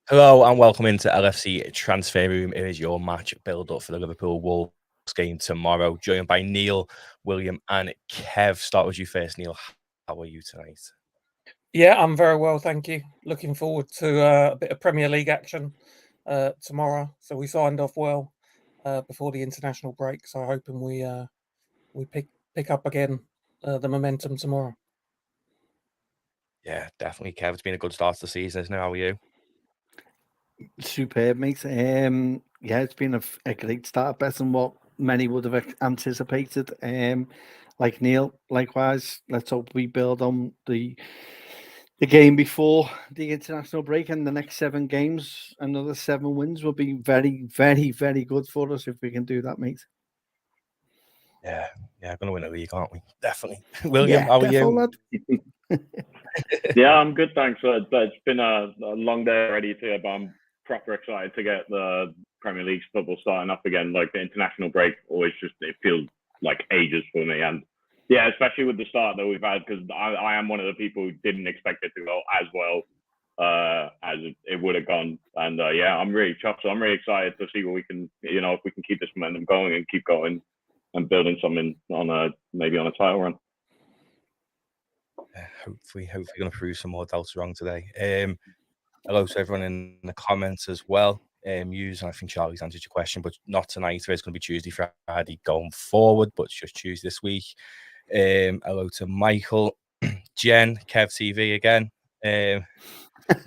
Hello and welcome into LFC Transfer Room. It is your match build-up for the Liverpool Wolves game tomorrow. Joined by Neil, William and Kev. Start with you first, Neil. How are you tonight? Yeah, I'm very well, thank you. Looking forward to a bit of Premier League action tomorrow. So we signed off well before the international break. So hoping we pick up again the momentum tomorrow. Yeah, definitely, Kev. It's been a good start to the season, isn't it? How are you? Superb, mate. Yeah, it's been a great start, better than what many would have anticipated. Like Neil, likewise, let's hope we build on the game before the international break, and the next 7 games, another 7 wins will be very, very, very good for us if we can do that, mate. Yeah, going to win the league, aren't we? Definitely. William, how are you? Yeah, I'm good, thanks. It's been a long day already too, but I'm proper excited to get the Premier League football starting up again. Like the international break always it feels like ages for me. And yeah, especially with the start that we've had, because I am one of the people who didn't expect it to go as well as it would have gone. And yeah, I'm really chuffed. So I'm really excited to see what we can, if we can keep this momentum going and keep going and building something on maybe on a title run. Hopefully going to prove some more doubts wrong today. Hello to everyone in the comments as well. And I think Charlie's answered your question, but not tonight. It's going to be Tuesday, Friday going forward, but it's just Tuesday this week. Hello to Michael, Jen, Kev TV again.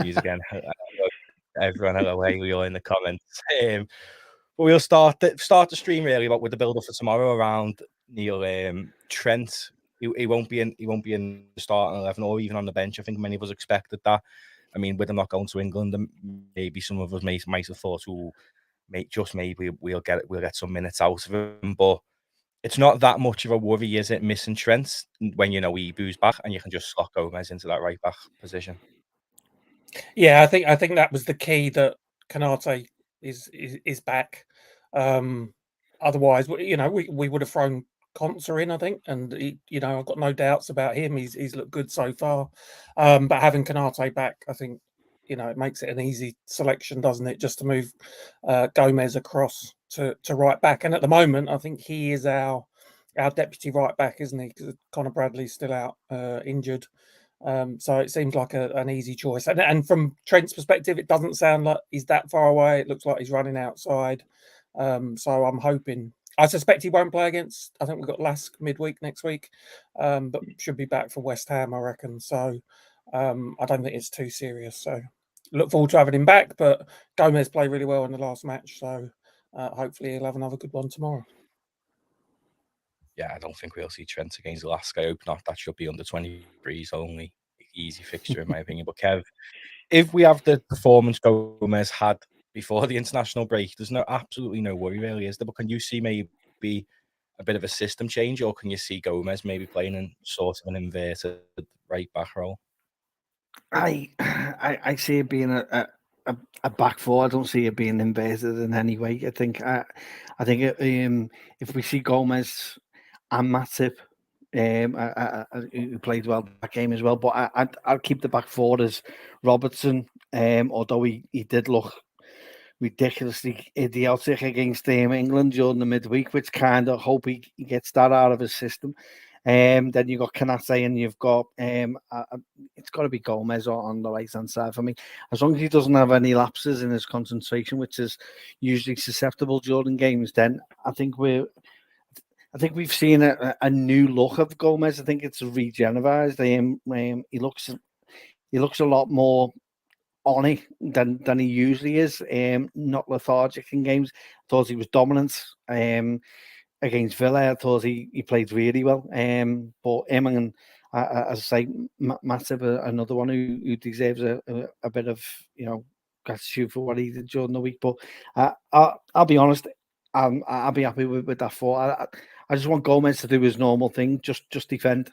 Use again. Everyone, hello, hey, we all in the comments. But we'll start the stream really with the build-up for tomorrow around Neil. Trent. He won't be in the starting 11 or even on the bench. I think many of us expected that. I mean, with him not going to England, maybe some of us might have thought, maybe we'll get some minutes out of him. But it's not that much of a worry, is it, missing Trent when Ibu's back and you can just slot Gomez into that right back position? Yeah, I think that was the key, that Konate is back. Otherwise, we would have thrown Konsa in, I think, and I've got no doubts about him. He's looked good so far. But having Konate back, I think, it makes it an easy selection, doesn't it? Just to move Gomez across to right back. And at the moment, I think he is our deputy right back, isn't he? Because Conor Bradley's still out injured. So it seems like an easy choice. And from Trent's perspective, it doesn't sound like he's that far away. It looks like he's running outside. So I'm hoping. I suspect he won't play against. I think we've got Lask midweek next week, but should be back for West Ham, I reckon. So I don't think it's too serious. So look forward to having him back. But Gomez played really well in the last match, so hopefully he'll have another good one tomorrow. Yeah, I don't think we'll see Trent against Lask. I hope not. That should be under 23s only. Easy fixture in my opinion. But Kev, if we have the performance Gomez had before the international break, there's absolutely no worry really, is there? But can you see maybe a bit of a system change, or can you see Gomez maybe playing in sort of an inverted right back role? I see it being a back four. I don't see it being inverted in any way. I think if we see Gomez and Matip, who played well that game as well, but I'll keep the back four as Robertson. Although he did look ridiculously idiotic against England during the midweek, which kind of hope he gets that out of his system. Then you've got Konate and you've got it's got to be Gomez on the right hand side for me. As long as he doesn't have any lapses in his concentration, which is usually susceptible during games, then I think we've seen a new look of Gomez. I think it's regenerized. He looks a lot more on it than he usually is. Not lethargic in games. I thought he was dominant. Against Villa, I thought he played really well. But him and, as I say, Matip, another one who deserves a bit of gratitude for what he did during the week. But I'll be honest, I'll be happy with that four. I just want Gomez to do his normal thing, just defend.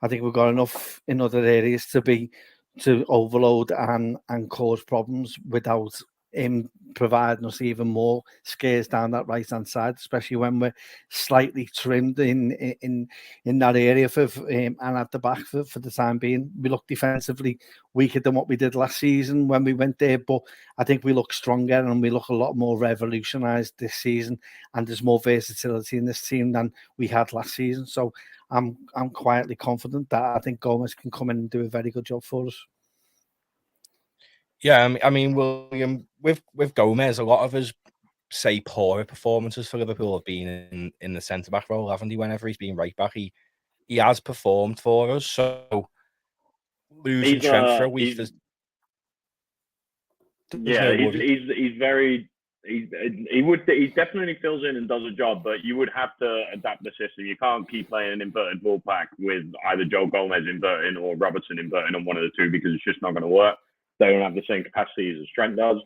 I think we've got enough in other areas to overload and cause problems without him providing us even more scares down that right hand side, especially when we're slightly trimmed in that area for and at the back for the time being. We look defensively weaker than what we did last season when we went there, but I think we look stronger and we look a lot more revolutionised this season, and there's more versatility in this team than we had last season. So I'm quietly confident that I think Gomez can come in and do a very good job for us. Yeah, I mean, William, with Gomez, a lot of his, say, poorer performances for Liverpool have been in the centre-back role, haven't he? Whenever he's been right-back, he has performed for us. So losing Trent for a week, he's very... He definitely fills in and does a job, but you would have to adapt the system. You can't keep playing an inverted fullback with either Joe Gomez inverting or Robertson inverting on one of the two, because it's just not going to work. They don't have the same capacities as Trent does.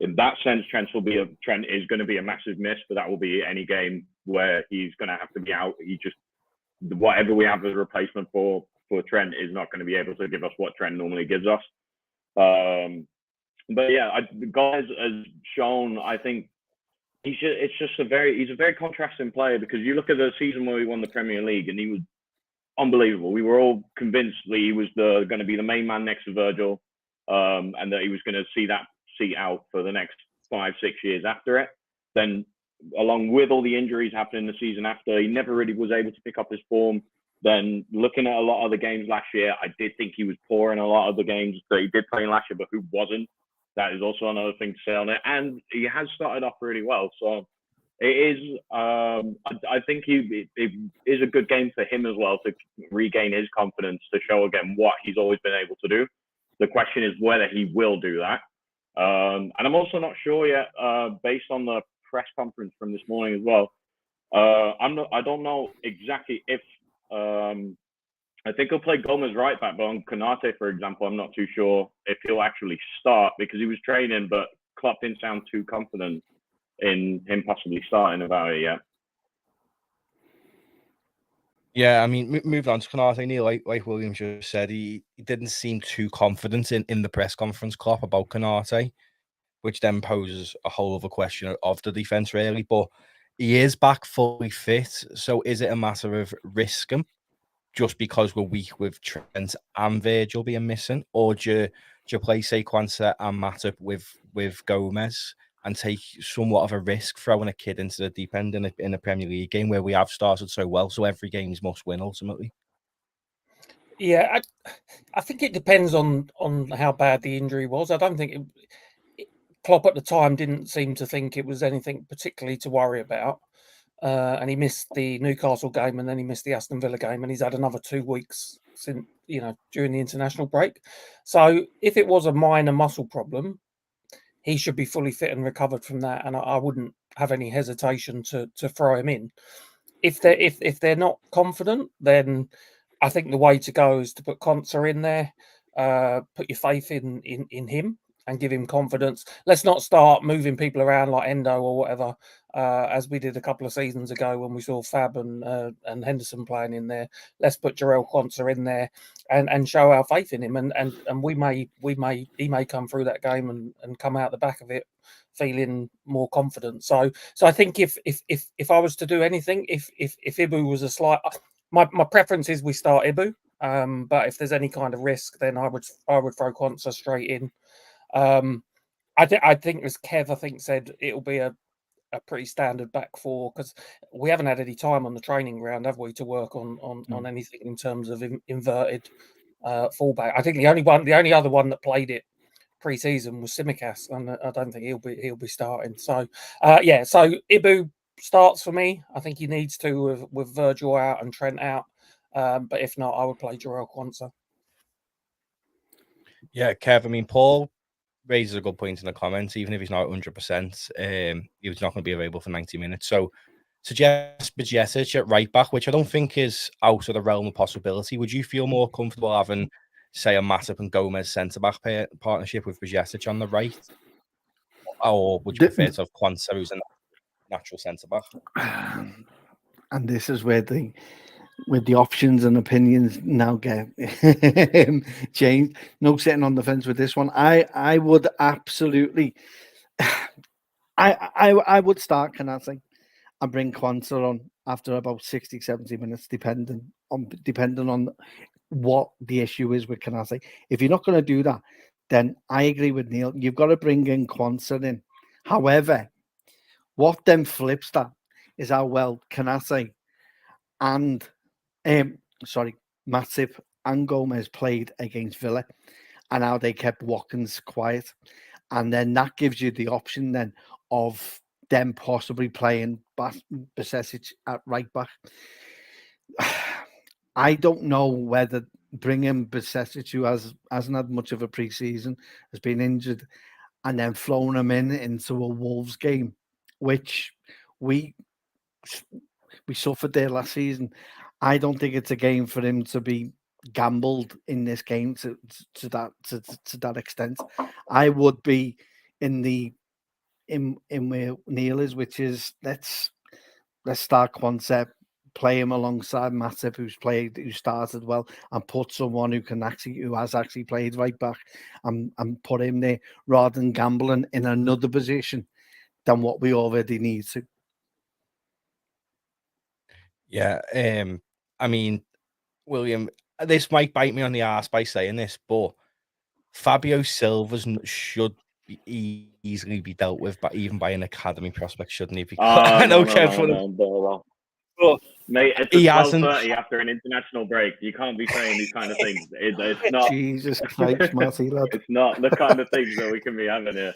In that sense, Trent is going to be a massive miss, but that will be any game where he's going to have to be out. Whatever we have as a replacement for Trent is not going to be able to give us what Trent normally gives us. But yeah, Gomez has shown, I think he's a very contrasting player, because you look at the season where we won the Premier League and he was unbelievable. We were all convinced that he was going to be the main man next to Virgil, and that he was going to see that seat out for the next 5-6 years after it. Then, along with all the injuries happening the season after, he never really was able to pick up his form. Then, looking at a lot of the games last year, I did think he was poor in a lot of the games that he did play in last year, but who wasn't? That is also another thing to say on it. And he has started off really well. So it is, I think it is a good game for him as well, to regain his confidence, to show again what he's always been able to do. The question is whether he will do that. And I'm also not sure yet, based on the press conference from this morning as well. I don't know exactly if, I think he'll play Gomez right back, but on Konate, for example, I'm not too sure if he'll actually start, because he was training, but Klopp didn't sound too confident in him possibly starting about it yet. Yeah, I mean, moving on to Konate, Neil, like William just said, he didn't seem too confident in the press conference, Klopp, about Konate, which then poses a whole other question of the defence, really. But he is back fully fit, so is it a matter of risk him just because we're weak with Trent and Virgil being missing, or do you play Quansah and Matip with Gomez and take somewhat of a risk throwing a kid into the deep end in a Premier League game where we have started so well, so every game is must win ultimately? Yeah, I think it depends on how bad the injury was. I don't think Klopp at the time didn't seem to think it was anything particularly to worry about. And he missed the Newcastle game, and then he missed the Aston Villa game, and he's had another 2 weeks since, during the international break. So if it was a minor muscle problem, he should be fully fit and recovered from that, and I wouldn't have any hesitation to throw him in. If they're not confident, then I think the way to go is to put Konsa in there, put your faith in him and give him confidence. Let's not start moving people around like Endo or whatever, as we did a couple of seasons ago when we saw Fab and Henderson playing in there. Let's put Jarell Konsa in there and show our faith in him, and he may come through that game and come out the back of it feeling more confident. So I think if I was to do anything, if Ibu was a slight, my preference is we start Ibu. But if there's any kind of risk, then I would throw Konsa straight in. I think, as Kev said, it'll be a pretty standard back four, because we haven't had any time on the training ground, have we, to work on anything in terms of inverted fullback. I think the only other one that played it pre-season was Tsimikas, and I don't think he'll be starting. So so Ibu starts for me. I think he needs to with Virgil out and Trent out. But if not, I would play Jarell Konsa. Yeah, Kev, I mean, Paul raises a good point in the comments. Even if he's not 100%, he was not going to be available for 90 minutes. So suggest Bajcetic at right back, which I don't think is out of the realm of possibility. Would you feel more comfortable having, say, a Matip and Gomez centre-back partnership with Bajcetic on the right? Or would you prefer to have Quansah, who's a natural centre-back? And this is where the options and opinions now get changed. No sitting on the fence with this one. I would absolutely I would start Konate and bring Quansah on after about 60, 70 minutes, depending on what the issue is with Konate. If you're not going to do that, then I agree with Neil. You've got to bring in Quansah in. However, what then flips that is how well Konate and Matip and Gomez played against Villa, and how they kept Watkins quiet. And then that gives you the option then of them possibly playing Bajcetic at right back. I don't know whether bringing Bajcetic, who hasn't had much of a pre-season, has been injured, and then flown him into a Wolves game, which we suffered there last season. I don't think it's a game for him to be gambled in this game to that extent. I would be in where Neil is, which is let's start Quansah, play him alongside Matip, who started well, and put someone who has actually played right back, and put him there rather than gambling in another position than what we already need to. Yeah, I mean, William, this might bite me on the arse by saying this, but Fabio Silva should easily be dealt with, but even by an academy prospect, shouldn't he? Because I know no. Mate, it's a 12:30 after an international break. You can't be saying these kind of things. It's not. Jesus Christ, Matty, lad. It's not the kind of things that we can be having here.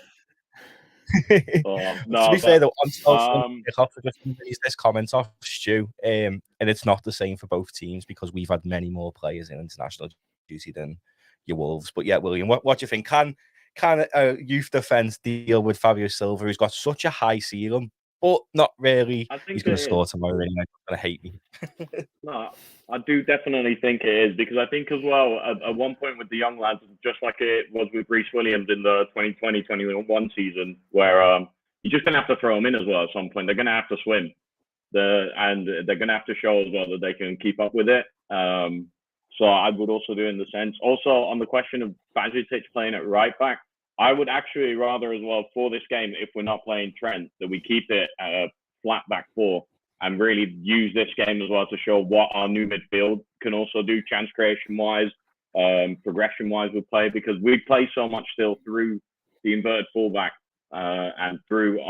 To be fair, though, this comment off Stu, and it's not the same for both teams because we've had many more players in international duty than your Wolves. But yeah, William, what do you think? Can a youth defence deal with Fabio Silva, who's got such a high ceiling, but not really? He's going to score tomorrow, and he's going to hate me. No, I do definitely think it is, because I think as well, at one point with the young lads, just like it was with Reece Williams in the 2020-21 season, where you're just going to have to throw them in as well at some point. They're going to have to swim, and they're going to have to show as well that they can keep up with it. So I would also do in the sense. Also, on the question of Bajcetic playing at right back, I would actually rather as well for this game, if we're not playing Trent, that we keep it at a flat back four and really use this game as well to show what our new midfield can also do chance creation-wise, progression-wise with play, because we play so much still through the inverted fullback and through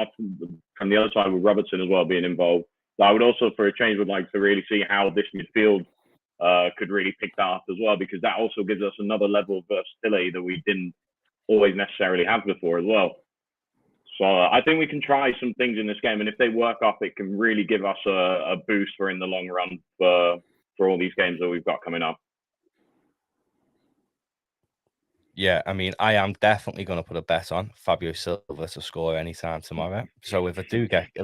from the other side with Robertson as well being involved. So I would also, for a change, would like to really see how this midfield could really pick that up as well, because that also gives us another level of versatility that we didn't always necessarily have before as well. So I think we can try some things in this game, and if they work off, it can really give us a boost for in the long run for all these games that we've got coming up. Yeah, I mean, I am definitely going to put a bet on Fabio Silva to score anytime tomorrow. So if I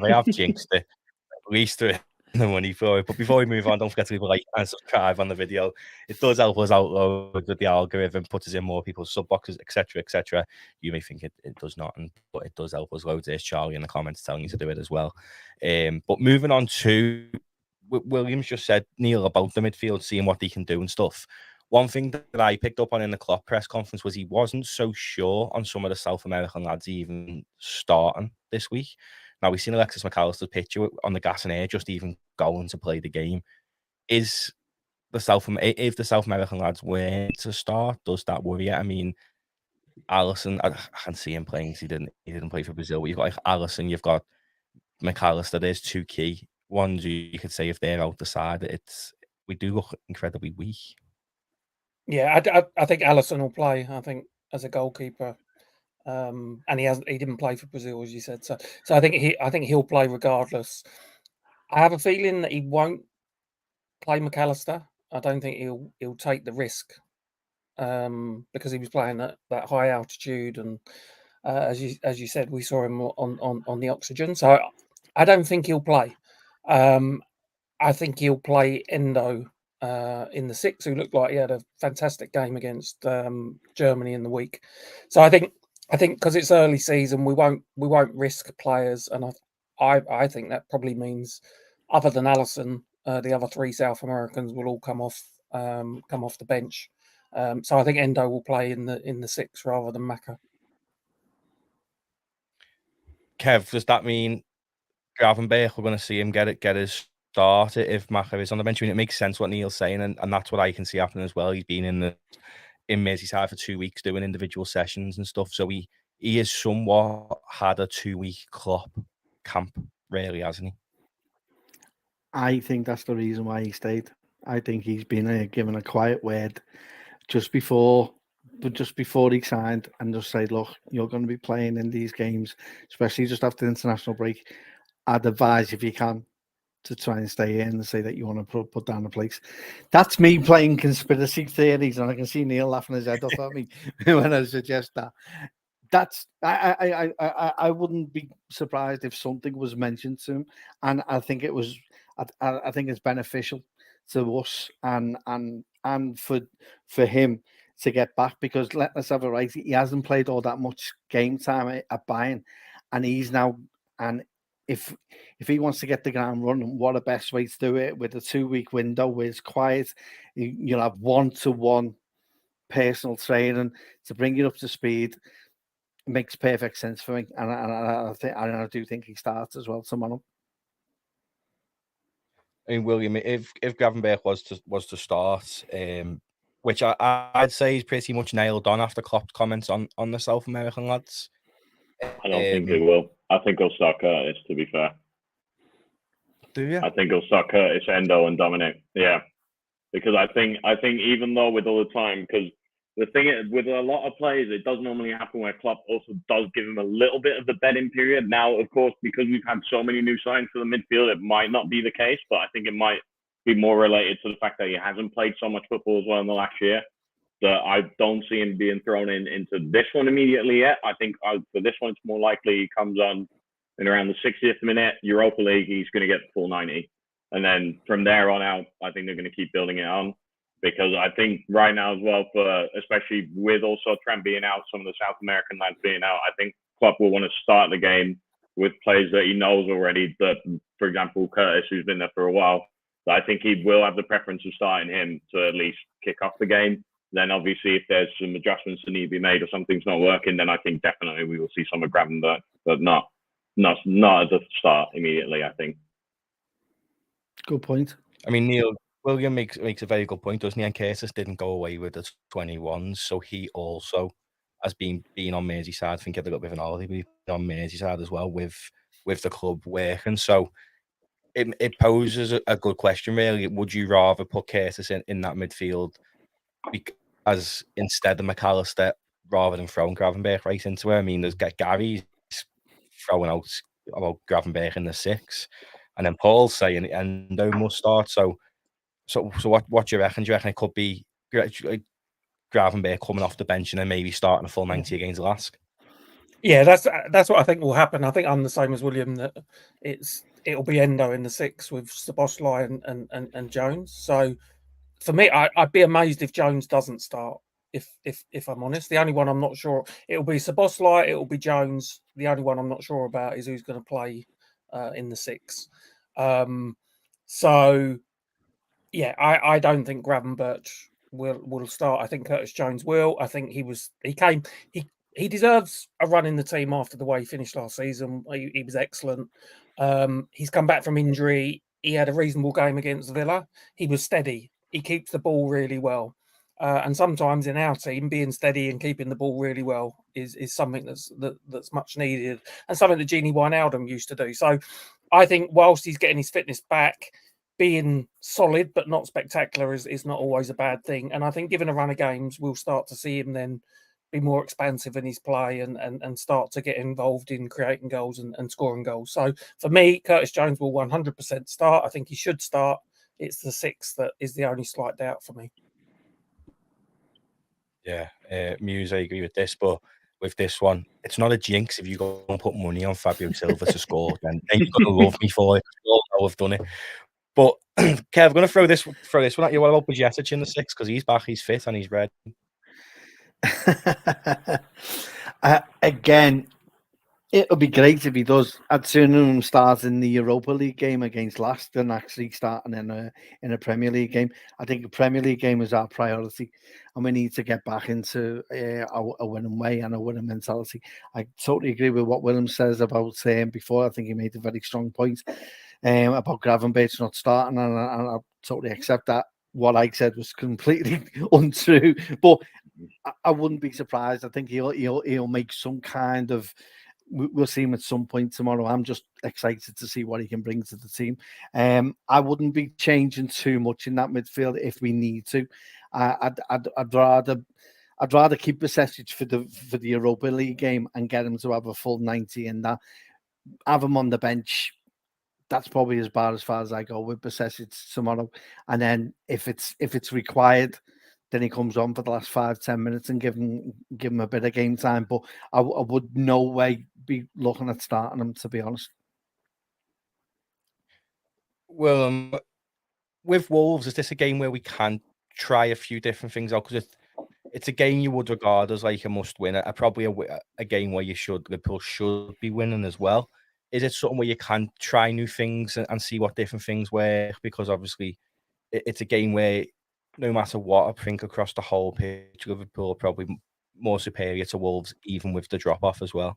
have jinxed it, at least the money for it. But before we move on, don't forget to leave a like and subscribe on the video. It does help us out loads with the algorithm, puts us in more people's sub boxes, etc., etc. You may think it does not, but it does help us loads. There's Charlie in the comments telling you to do it as well. But moving on to Williams just said, Neil, about the midfield, seeing what they can do and stuff. One thing that I picked up on in the Klopp press conference was he wasn't so sure on some of the South American lads even starting this week. Now, we've seen Alexis Mac Allister's picture on the gas and air, just even going to play the game. If the South American lads were to start, does that worry you? I mean, Alisson, I can't see him playing because he didn't play for Brazil. But you've got like Alisson, you've got Mac Allister. There's two key ones you could say if they're out the side. We do look incredibly weak. Yeah, I think Alisson will play. I think as a goalkeeper. And he didn't play for Brazil, as you said. So I think he'll play regardless. I have a feeling that he won't play Mac Allister. I don't think he'll take the risk because he was playing at that high altitude, and as you said, we saw him on the oxygen. So I don't think he'll play. I think he'll play Endo in the six, who looked like he had a fantastic game against Germany in the week. So I think because it's early season, we won't risk players, and I think that probably means, other than Alisson, the other three South Americans will all come off the bench. So I think Endo will play in the six rather than Maka. Kev, does that mean Gravenberch, we're going to see him get his start if Mac is on the bench? I mean, it makes sense what Neil's saying, and that's what I can see happening as well. He's been in Merseyside for 2 weeks doing individual sessions and stuff, so he has somewhat had a 2-week Klopp camp, really, hasn't he? I think that's the reason why he stayed. I think he's been given a quiet word just before he signed, and just said, look, you're going to be playing in these games, especially just after the international break. I'd advise, if you can, to try and stay in and say that you want to put down the place. That's me playing conspiracy theories, and I can see Neil laughing his head off at me when I suggest that. That's I wouldn't be surprised if something was mentioned to him, and I think it was. I think it's beneficial to us and for him to get back, because let's have it right, he hasn't played all that much game time at Bayern, and he's now, and if he wants to get the ground running, what a best way to do it with a 2-week window where it's quiet. You'll have one-to-one personal training to bring you up to speed. It makes perfect sense for me, and I do think he starts as well tomorrow. I mean, William, if Gravenberch was to start, which I'd say is pretty much nailed on after Klopp's comments on the South American lads. I don't think he will. I think he'll start Curtis, to be fair. Do you? I think he'll start Curtis, Endo, and Dominic. Yeah, because I think even though with all the time, because the thing is, with a lot of players, it does normally happen where Klopp also does give him a little bit of the bedding period. Now, of course, because we've had so many new signings for the midfield, it might not be the case, but I think it might be more related to the fact that he hasn't played so much football as well in the last year. That I don't see him being thrown into this one immediately yet. I think for this one, it's more likely he comes on in around the 60th minute. Europa League, he's going to get the full 90. And then from there on out, I think they're going to keep building it on. Because I think right now as well, especially with also Trent being out, some of the South American lads being out, I think Klopp will want to start the game with players that he knows already. That, for example, Curtis, who's been there for a while, so I think he will have the preference of starting him to at least kick off the game. Then obviously, if there's some adjustments that need to be made or something's not working, then I think definitely we will see some of Gravenberch, but not as a start immediately, I think. Good point. I mean, Neil, William makes a very good point, doesn't he? And Curtis didn't go away with the 21s, so he also has been on Merseyside. I think he had a little bit of an holiday, but he's been on Merseyside as well with the club working. So it poses a good question, really. Would you rather put Curtis in that midfield as instead of Mac Allister, rather than throwing Gravenberch right into it? I mean, there's Gary's throwing out about Gravenberch in the 6, and then Paul's saying Endo must start. So what do you reckon? Do you reckon it could be Gravenberch coming off the bench and then maybe starting a full 90 against Lask? Yeah, that's what I think will happen. I think I'm the same as William, that it'll be Endo in the 6 with Szoboszlai and Jones. So for me, I'd be amazed if Jones doesn't start. If I'm honest, the only one I'm not sure, it'll be Szoboszlai, it'll be Jones. The only one I'm not sure about is who's going to play in the 6. So yeah, I don't think Gravenberch will start. I think Curtis Jones will. I think he deserves a run in the team after the way he finished last season. He was excellent. He's come back from injury. He had a reasonable game against Villa. He was steady. He keeps the ball really well. And sometimes in our team, being steady and keeping the ball really well is something that's much needed, and something that Gini Wijnaldum used to do. So I think whilst he's getting his fitness back, being solid but not spectacular is not always a bad thing. And I think given a run of games, we'll start to see him then be more expansive in his play and start to get involved in creating goals and scoring goals. So for me, Curtis Jones will 100% start. I think he should start. It's the 6 that is the only slight doubt for me. Yeah, Muse, I agree with this, but with this one, it's not a jinx if you go and put money on Fabio Silva to score. Then you're going to love me for it. You all know I've done it. But Kev, I'm going to throw this one at you. What about Bajcetic in the 6? Because he's back, he's fit, and he's ready. Again, It would be great if he does. I'd sooner him start in the Europa League game against Last than actually starting in a Premier League game. I think a Premier League game is our priority, and we need to get back into a winning way and a winning mentality. I totally agree with what Willem says about before. I think he made a very strong point about Gravenberch not starting, and I totally accept that. What I said was completely untrue, but I wouldn't be surprised. I think he'll make some kind of. We'll see him at some point tomorrow. I'm just excited to see what he can bring to the team. I wouldn't be changing too much in that midfield if we need to. I'd rather keep Besic for the Europa League game and get him to have a full 90 and that. Have him on the bench. That's probably as far as I go with Besic tomorrow. And then if it's required, then he comes on for the last 5-10 minutes and give him a bit of game time. But I would no way be looking at starting him, to be honest. Well, with Wolves, is this a game where we can try a few different things out? Because it's a game you would regard as like a must-win, probably a game where Liverpool should be winning as well. Is it something where you can try new things and see what different things work? Because obviously, it's a game where no matter what, I think across the whole pitch, Liverpool are probably more superior to Wolves, even with the drop-off as well.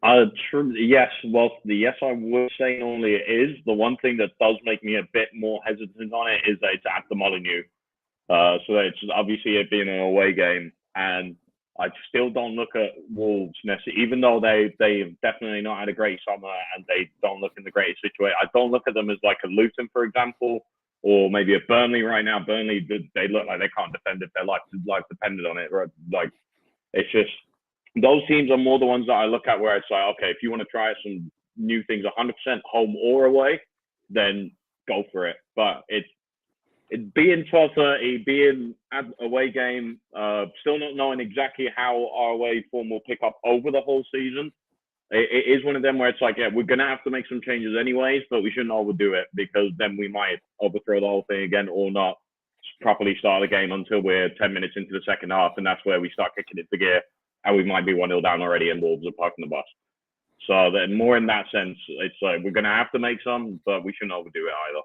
Yes. Well, the yes, I would say normally it is. The one thing that does make me a bit more hesitant on it is that it's at the Molineux. So it's obviously it being an away game. And I still don't look at Wolves necessarily, even though they've definitely not had a great summer and they don't look in the greatest situation. I don't look at them as like a Luton, for example, or maybe a Burnley right now. Burnley, they look like they can't defend if their life depended on it. Right? Like, it's just, those teams are more the ones that I look at where it's like, okay, if you want to try some new things 100% home or away, then go for it. But it being 12:30, being at away game, still not knowing exactly how our away form will pick up over the whole season. It is one of them where it's like, yeah, we're going to have to make some changes anyways, but we shouldn't overdo it because then we might overthrow the whole thing again or not properly start the game until we're 10 minutes into the second half. And that's where we start kicking it to gear and we might be 1-0 down already and Wolves are parking the bus. So then more in that sense, it's like we're going to have to make some, but we shouldn't overdo it either.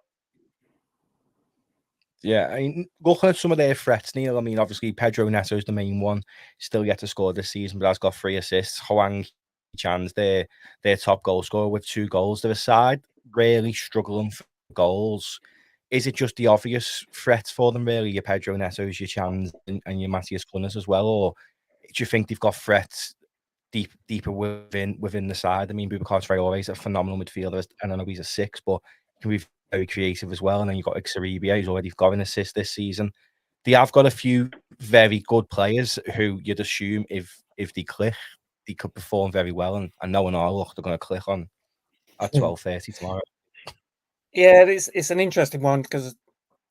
Yeah, I mean, looking at some of their threats, Neil, I mean, obviously Pedro Neto is the main one, still yet to score this season, but has got 3 assists. Hwang Chan's their top goal scorer with 2 goals to the side, really struggling for goals. Is it just the obvious threats for them, really? Your Pedro Neto's, your Chans, and your Matthias Cunha's as well? Or do you think they've got threats deeper within the side? I mean, Boubacar Traoré is a phenomenal midfielder, and I know he's a 6, but he can be very creative as well. And then you've got Xeribia, who's already got an assist this season. They have got a few very good players who you'd assume if they click, they could perform very well. And knowing our luck, they're going to click on at 12:30 tomorrow. Yeah, it's an interesting one because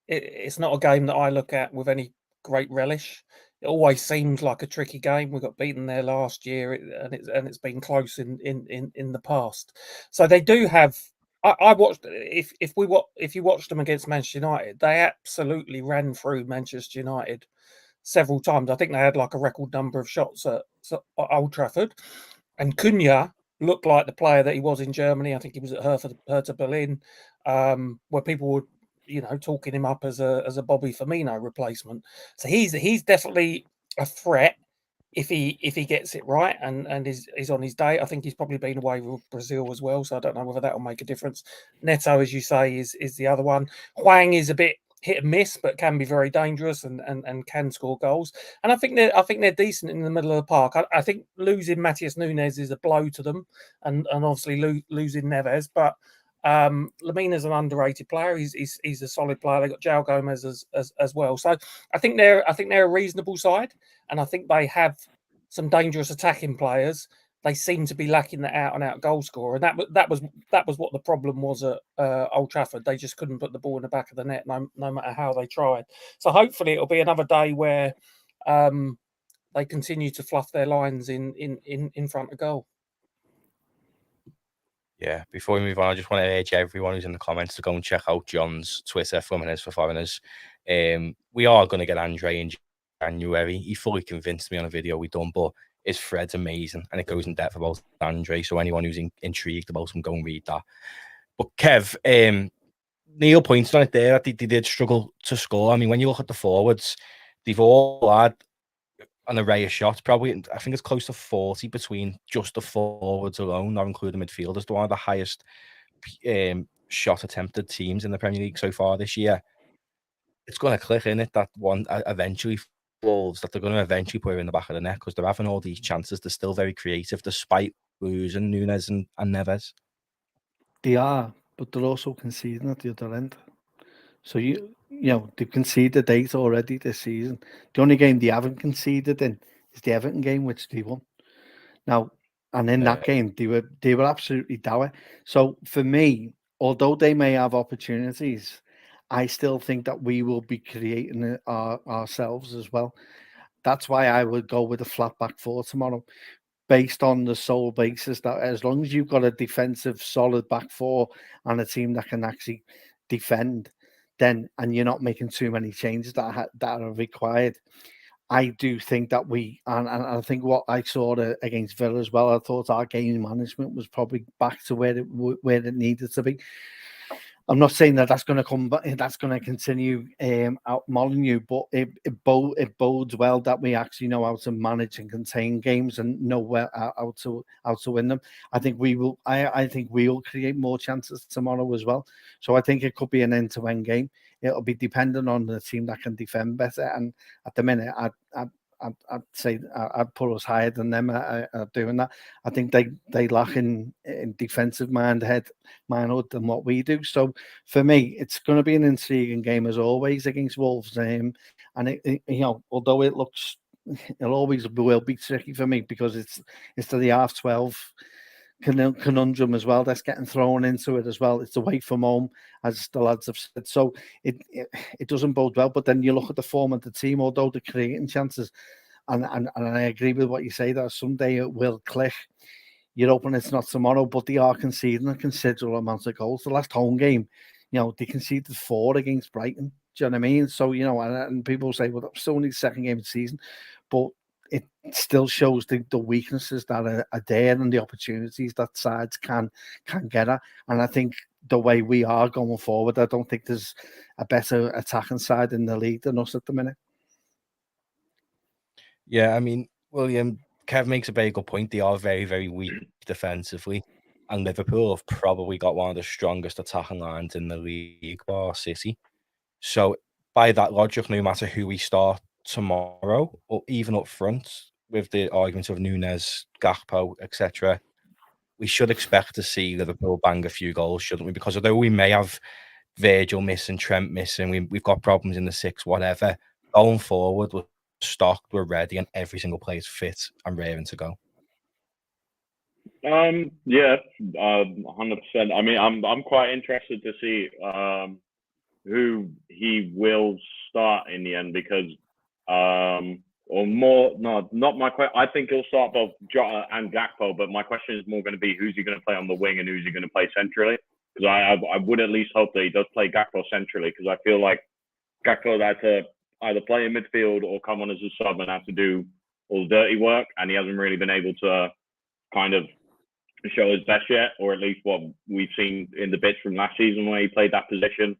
it's not a game that I look at with any great relish. It always seems like a tricky game. We got beaten there last year, and it's been close in the past. So they do have. I watched if you watched them against Manchester United, they absolutely ran through Manchester United several times. I think they had like a record number of shots at Old Trafford, and Cunha looked like the player that he was in Germany. I think he was at Hertha Berlin, where people were, talking him up as a Bobby Firmino replacement. So he's definitely a threat if he gets it right and is on his day. I think he's probably been away with Brazil as well, so I don't know whether that will make a difference. Neto, as you say, is the other one. Hwang is a bit hit and miss, but can be very dangerous and can score goals. And I think they're decent in the middle of the park. I think losing Matthias Nunez is a blow to them, and obviously losing Neves, but Lemina's an underrated player. He's a solid player. They got João Gomez as well. So I think they're a reasonable side, and I think they have some dangerous attacking players. They seem to be lacking the out-and-out goal scorer, and that was what the problem was at Old Trafford. They just couldn't put the ball in the back of the net, no matter how they tried. So hopefully it'll be another day where they continue to fluff their lines in front of goal. Yeah, before we move on, I just want to urge everyone who's in the comments to go and check out John's Twitter, Fluminense for Foreigners. We are going to get Andre and January. He fully convinced me on a video we done, but his thread's amazing and it goes in depth about Andre. So anyone who's intrigued about him, go and read that. But Kev, Neil pointed on it there that they did struggle to score. I mean, when you look at the forwards, they've all had an array of shots. Probably, I think it's close to 40 between just the forwards alone, not including midfielders. They're one of the highest shot attempted teams in the Premier League so far this year. It's going to click in it that one eventually Wolves, that they're going to eventually put her in the back of the net because they're having all these chances. They're still very creative despite losing Nunez and Neves. They are, but they're also conceding at the other end. So you know they've conceded 8 already this season. The only game they haven't conceded in is the Everton game, which they won. Now, and in that game they were absolutely dour. So for me, although they may have opportunities, I still think that we will be creating it ourselves as well. That's why I would go with a flat back four tomorrow, based on the sole basis that as long as you've got a defensive solid back four and a team that can actually defend, then and you're not making too many changes that are required. I do think that and I think what I saw against Villa as well, I thought our game management was probably back to where it needed to be. I'm not saying that's going to come, but that's going to continue out Molyneux, but it bodes well that we actually know how to manage and contain games and know how to win them. I think we will. I think we'll create more chances tomorrow as well. So I think it could be an end-to-end game. It'll be dependent on the team that can defend better. And at the minute, I'd say I'd put us higher than them at doing that. I think they lack in defensive minded than what we do. So for me, it's going to be an intriguing game as always against Wolves. And it although it always will be tricky for me because it's to the 12:30 conundrum as well that's getting thrown into it as well. It's away from home, as the lads have said, so it doesn't bode well. But then you look at the form of the team, although they're creating chances, and I agree with what you say that someday it will click. You're hoping it's not tomorrow, but they are conceding a considerable amount of goals. The last home game, they conceded 4 against Brighton. Do you know what I mean? So and people say, well, that's only the second game of the season, but it still shows the weaknesses that are there and the opportunities that sides can get at. And I think the way we are going forward, I don't think there's a better attacking side in the league than us at the minute. Yeah, I mean, William, Kev makes a very good point. They are very, very weak defensively. And Liverpool have probably got one of the strongest attacking lines in the league, bar City. So by that logic, no matter who we start tomorrow, or even up front with the arguments of Nunez, Gakpo, etc., we should expect to see Liverpool bang a few goals, shouldn't we? Because although we may have Virgil missing, Trent missing, we've got problems in the 6, whatever, going forward, we're stocked, we're ready, and every single player is fit and raring to go. Yeah, 100%. I mean, I'm quite interested to see who he will start in the end because, not my question. I think he'll start both Jota and Gakpo, but my question is more going to be who's he going to play on the wing and who's he going to play centrally? Because I would at least hope that he does play Gakpo centrally because I feel like Gakpo had to either play in midfield or come on as a sub and have to do all the dirty work, and he hasn't really been able to kind of show his best yet, or at least what we've seen in the bits from last season where he played that position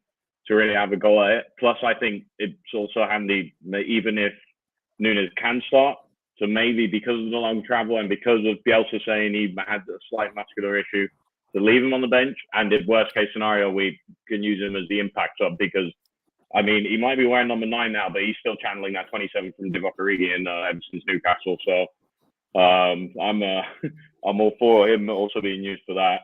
to really have a go at it. Plus, I think it's also handy, even if Nunez can start, so maybe because of the long travel and because of Bielsa saying he had a slight muscular issue, to leave him on the bench, and if worst case scenario, we can use him as the impact sub because, I mean, he might be wearing number 9 now, but he's still channeling that 27 from Divock Origi in Everton's Newcastle, so I'm all for him also being used for that.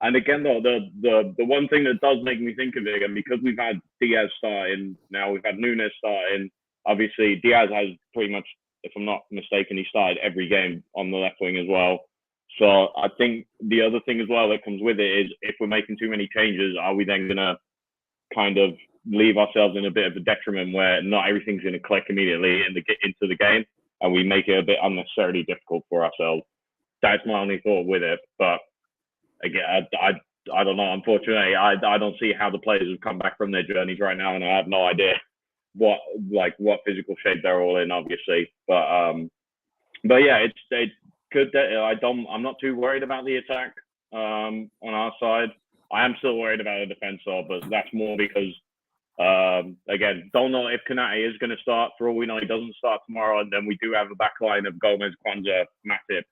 And again, though, the one thing that does make me think of it again, because we've had Diaz starting, now we've had Nunez starting. Obviously, Diaz has pretty much, if I'm not mistaken, he started every game on the left wing as well. So I think the other thing as well that comes with it is if we're making too many changes, are we then going to kind of leave ourselves in a bit of a detriment where not everything's going to click immediately into the game, and we make it a bit unnecessarily difficult for ourselves? That's my only thought with it. But again, I don't know. Unfortunately, I don't see how the players have come back from their journeys right now, and I have no idea what physical shape they're all in, obviously. But yeah, it's good that I'm not too worried about the attack on our side. I am still worried about the defense, though, but that's more because again, don't know if Konate is going to start. For all we know, he doesn't start tomorrow, and then we do have a back line of Gomez, Kwanzaa, Matip,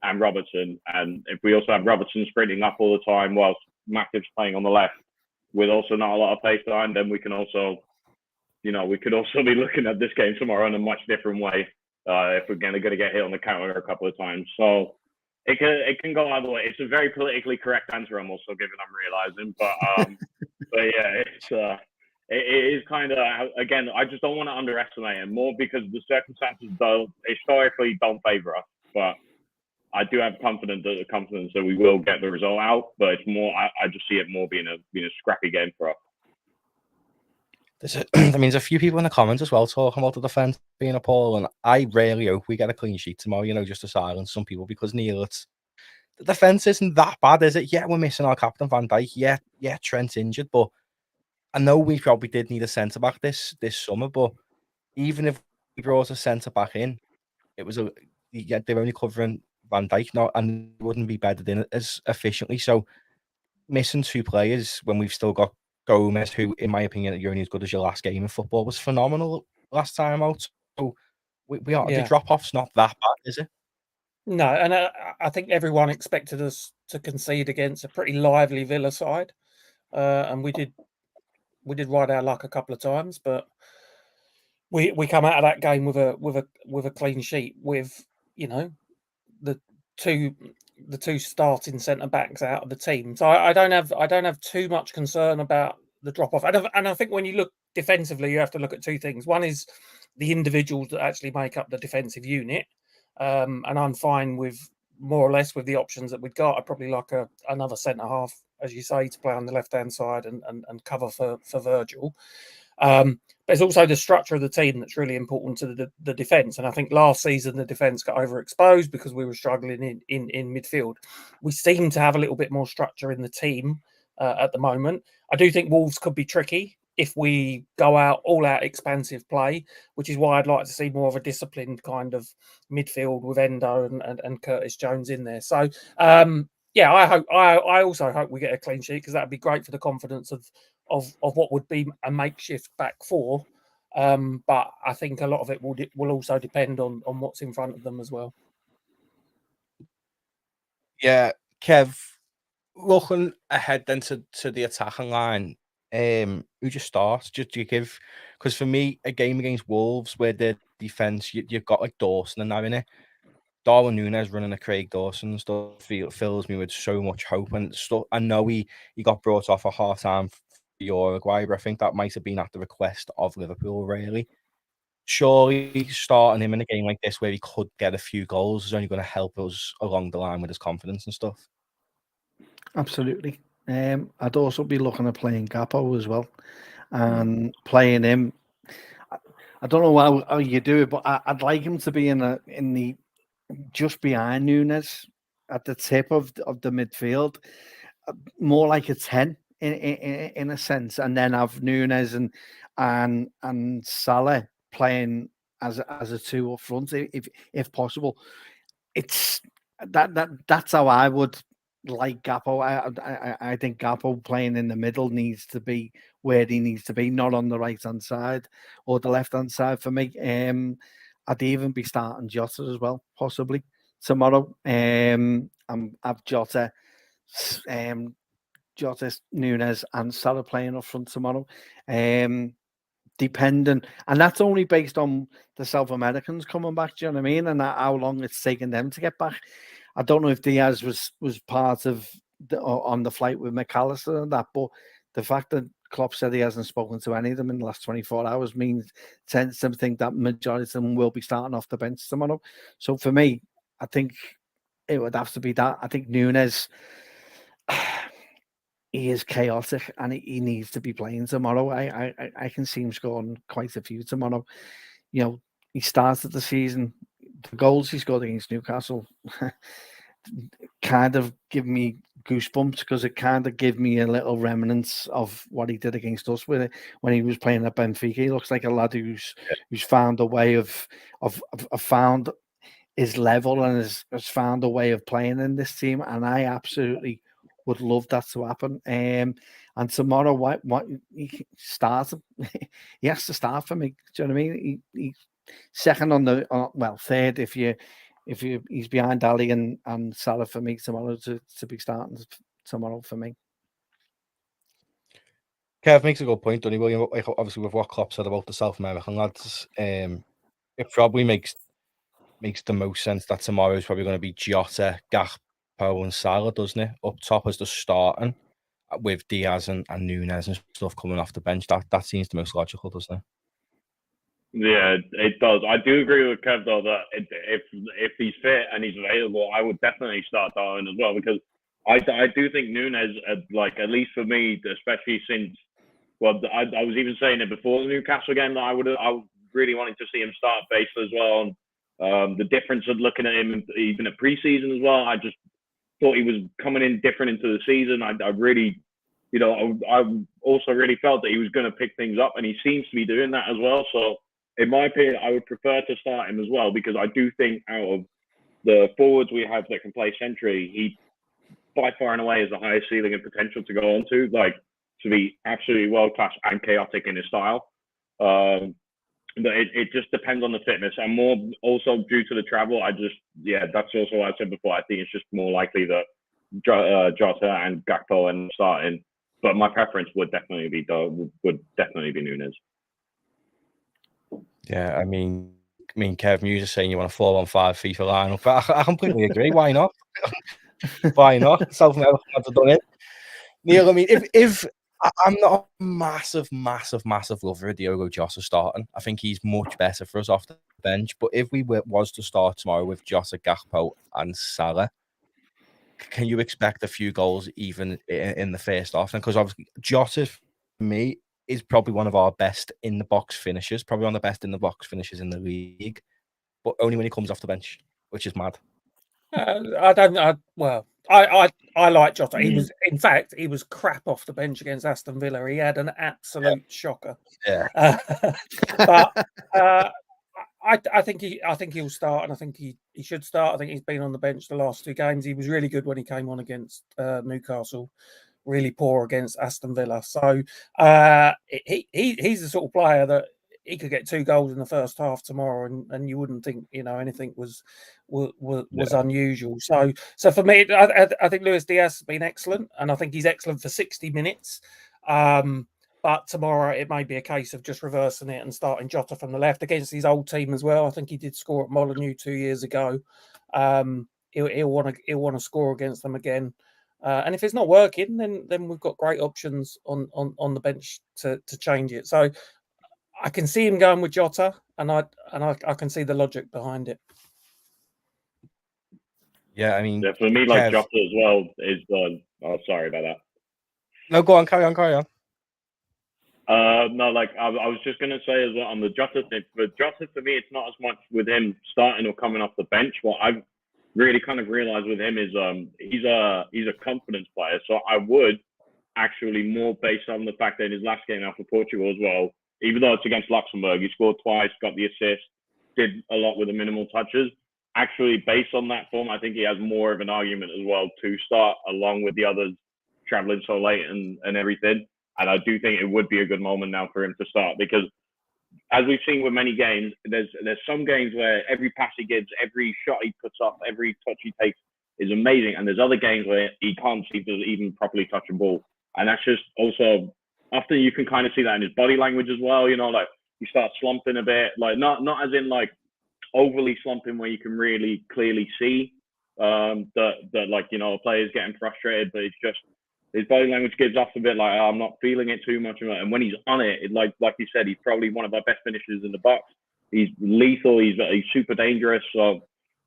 and Robertson. And if we also have Robertson sprinting up all the time whilst Matip's playing on the left, with also not a lot of pace behind, then we can also, we could also be looking at this game tomorrow in a much different way if we're going to get hit on the counter a couple of times. So it can go either way. It's a very politically correct answer, I'm also giving, I'm realizing. But yeah, it is kind of, again, I just don't want to underestimate him more because the circumstances historically don't favour us. But I do have confidence that we will get the result out. But it's more, I just see it more being a scrappy game for us. There's a few people in the comments as well talking about the defence being appalling. I really hope we get a clean sheet tomorrow, just to silence some people, because Neil, the defence isn't that bad, is it? Yeah, we're missing our captain Van Dijk. Yeah, Trent's injured, but I know we probably did need a centre back this summer. But even if we brought a centre back in, it was they're only covering Van Dijk now, and wouldn't be bedded in as efficiently. So missing two players when we've still got Gomez, who, in my opinion, you're only as good as your last game in football, was phenomenal last time out. So we are the drop-off's not that bad, is it? No, and I think everyone expected us to concede against a pretty lively Villa side, and we did ride our luck a couple of times, but we come out of that game with a clean sheet with the two starting centre backs out of the team. So I don't have too much concern about the drop off. And I think when you look defensively, you have to look at two things. One is the individuals that actually make up the defensive unit. And I'm fine with more or less with the options that we've got. I'd probably like another centre half, as you say, to play on the left hand side and cover for Virgil. But it's also the structure of the team that's really important to the defence. And I think last season the defence got overexposed because we were struggling in midfield. We seem to have a little bit more structure in the team at the moment. I do think Wolves could be tricky if we go all out expansive play, which is why I'd like to see more of a disciplined kind of midfield with Endo and Curtis Jones in there. So yeah, I also hope we get a clean sheet, because that'd be great for the confidence of what would be a makeshift back four. But I think a lot of it will also depend on what's in front of them as well. Yeah, Kev, looking ahead then to the attacking line, who just starts? Do you give, because for me, a game against Wolves where the defence, you've got like Dawson and that in it. Darwin Nunez running a Craig Dawson stuff fills me with so much hope and stuff. I know he got brought off a half time for Uruguay, but I think that might have been at the request of Liverpool, really. Surely starting him in a game like this where he could get a few goals is only going to help us along the line with his confidence and stuff. Absolutely. I'd also be looking at playing Gakpo as well, and playing him. I don't know how you do it, but I'd like him to be in the just behind Nunez at the tip of the midfield, more like a 10 in a sense, and then have Nunez and Salah playing as a two up front if possible. It's that's how I would like Gakpo. I think Gakpo playing in the middle needs to be where he needs to be, not on the right hand side or the left hand side for me. I'd even be starting Jota as well, possibly tomorrow. I've Jota, Nunez, and Salah playing up front tomorrow. Depending, and that's only based on the South Americans coming back. Do you know what I mean? And how long it's taken them to get back. I don't know if Diaz was part of on the flight with Mac Allister and that, but the fact that Klopp said he hasn't spoken to any of them in the last 24 hours tends to think that majority of them will be starting off the bench tomorrow. So for me, I think it would have to be that. I think Nunez, he is chaotic and he needs to be playing tomorrow. I can see him scoring quite a few tomorrow. He started the season, the goals he scored against Newcastle kind of give me goosebumps because it kind of gave me a little remnants of what he did against us with it when he was playing at Benfica. He looks like a lad who's found a way of found his level and has found a way of playing in this team, and I absolutely would love that to happen. And tomorrow, what he starts, he has to start for me. Do you know what I mean? He's second on the third if he's behind Ali and Salah for me tomorrow to be starting tomorrow for me. Kev makes a good point, doesn't he, William? Obviously, with what Klopp said about the South American lads, it probably makes the most sense that tomorrow is probably going to be Jota, Gakpo, and Salah, doesn't it? Up top as the starting, with Diaz and Nunez and stuff coming off the bench. That seems the most logical, doesn't it? Yeah, it does. I do agree with Kev though that if he's fit and he's available, I would definitely start Darwin as well, because I do think Nunez, like, at least for me, especially since, well, I was even saying it before the Newcastle game that I really wanted to see him start base as well. And the difference of looking at him even at preseason as well, I just thought he was coming in different into the season. I really, I also really felt that he was going to pick things up, and he seems to be doing that as well. So, in my opinion, I would prefer to start him as well, because I do think out of the forwards we have that can play centrally, he by far and away is the highest ceiling and potential to go on to, like, to be absolutely world-class and chaotic in his style. But it just depends on the fitness, and more also due to the travel. That's also what I said before. I think it's just more likely that Jota and Gakpo end up starting, but my preference would definitely be Nunez. Yeah, I mean, Kev, you just saying you want a 4-1-5 FIFA lineup, but I completely agree. Why not? Why not? South America have done it. Neil, I mean, if I'm not a massive lover of Diogo Jota starting, I think he's much better for us off the bench. But if we was to start tomorrow with Jota, Gakpo, and Salah, can you expect a few goals even in the first half? Because obviously, Jota, for me, is probably one of our best in the box finishers, probably one of the best in the box finishers in the league, but only when he comes off the bench, which is mad. I like Jota. In fact, he was crap off the bench against Aston Villa. He had an absolute shocker. Yeah. But I think he'll start, and I think he should start. I think he's been on the bench the last two games. He was really good when he came on against Newcastle. Really poor against Aston Villa. So he's the sort of player that he could get 2 goals in the first half tomorrow, and you wouldn't think anything was unusual. So for me, I think Luis Diaz has been excellent, and I think he's excellent for 60 minutes. But tomorrow it may be a case of just reversing it and starting Jota from the left against his old team as well. I think he did score at Molineux 2 years ago. He'll want to score against them again. And if it's not working, then we've got great options on the bench to change it. So I can see him going with Jota, and I can see the logic behind it. Yeah, I mean, for me, like, Jota as well is. Sorry about that. No, go on, carry on. No, like, I was just gonna say as well on the Jota thing. For Jota, for me, it's not as much with him starting or coming off the bench. What I've really kind of realized with him is he's a confidence player. So I would actually, more based on the fact that in his last game out for Portugal as well, even though it's against Luxembourg, he scored twice, got the assist, did a lot with the minimal touches. Actually, based on that form, I think he has more of an argument as well to start along with the others traveling so late and everything. And I do think it would be a good moment now for him to start, because as we've seen with many games, there's some games where every pass he gives, every shot he puts off, every touch he takes is amazing. And there's other games where he can't seem to even properly touch a ball. And that's just also, often you can kind of see that in his body language as well. Like, he starts slumping a bit, like not as in like overly slumping where you can really clearly see that like, a player's getting frustrated, but it's just his body language gives off a bit like, I'm not feeling it too much. And when he's on it, like you said, he's probably one of our best finishers in the box. He's lethal. He's super dangerous. So,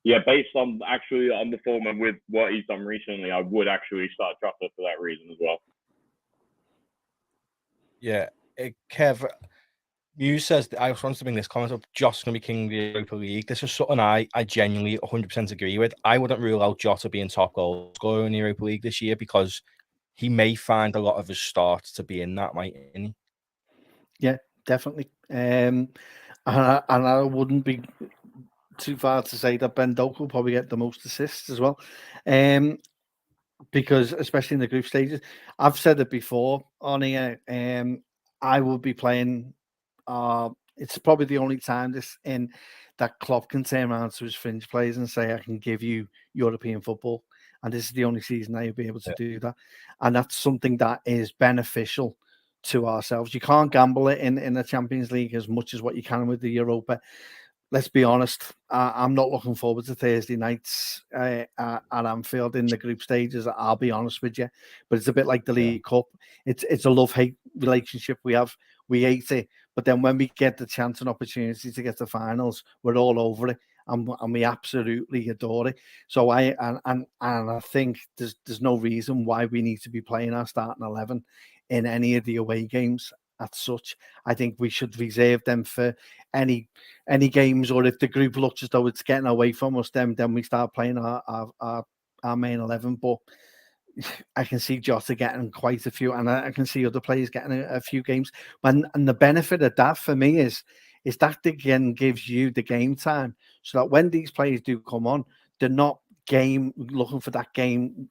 yeah, based on the form and with what he's done recently, I would actually start Jota for that reason as well. Yeah, Kev, Muse says, I just want to bring this comment up, Jota's going to be king of the Europa League. This is something I genuinely 100% agree with. I wouldn't rule out Jota being top goal scorer in the Europa League this year because he may find a lot of his starts to be in that, mightn't he? Yeah, definitely. And I wouldn't be too far to say that Ben Doak will probably get the most assists as well. Because especially in the group stages, I've said it before on here, I will be playing. It's probably the only time that Klopp can turn around to his fringe players and say, "I can give you European football," and this is the only season I'll be able to do that, and that's something that is beneficial to ourselves. You can't gamble it in the Champions League as much as what you can with the Europa. Let's be honest, I'm not looking forward to Thursday nights at Anfield in the group stages. I'll be honest with you, but it's a bit like the League Cup. It's a love-hate relationship we have. We hate it, but then when we get the chance and opportunity to get to finals, we're all over it, and we absolutely adore it. So I think there's no reason why we need to be playing our starting 11 in any of the away games. As such, I think we should reserve them for any games, or if the group looks as though it's getting away from us, then we start playing our main 11. But I can see Jota getting quite a few, and I can see other players getting a few games. And the benefit of that for me is that again gives you the game time, so that when these players do come on, they're not looking for that game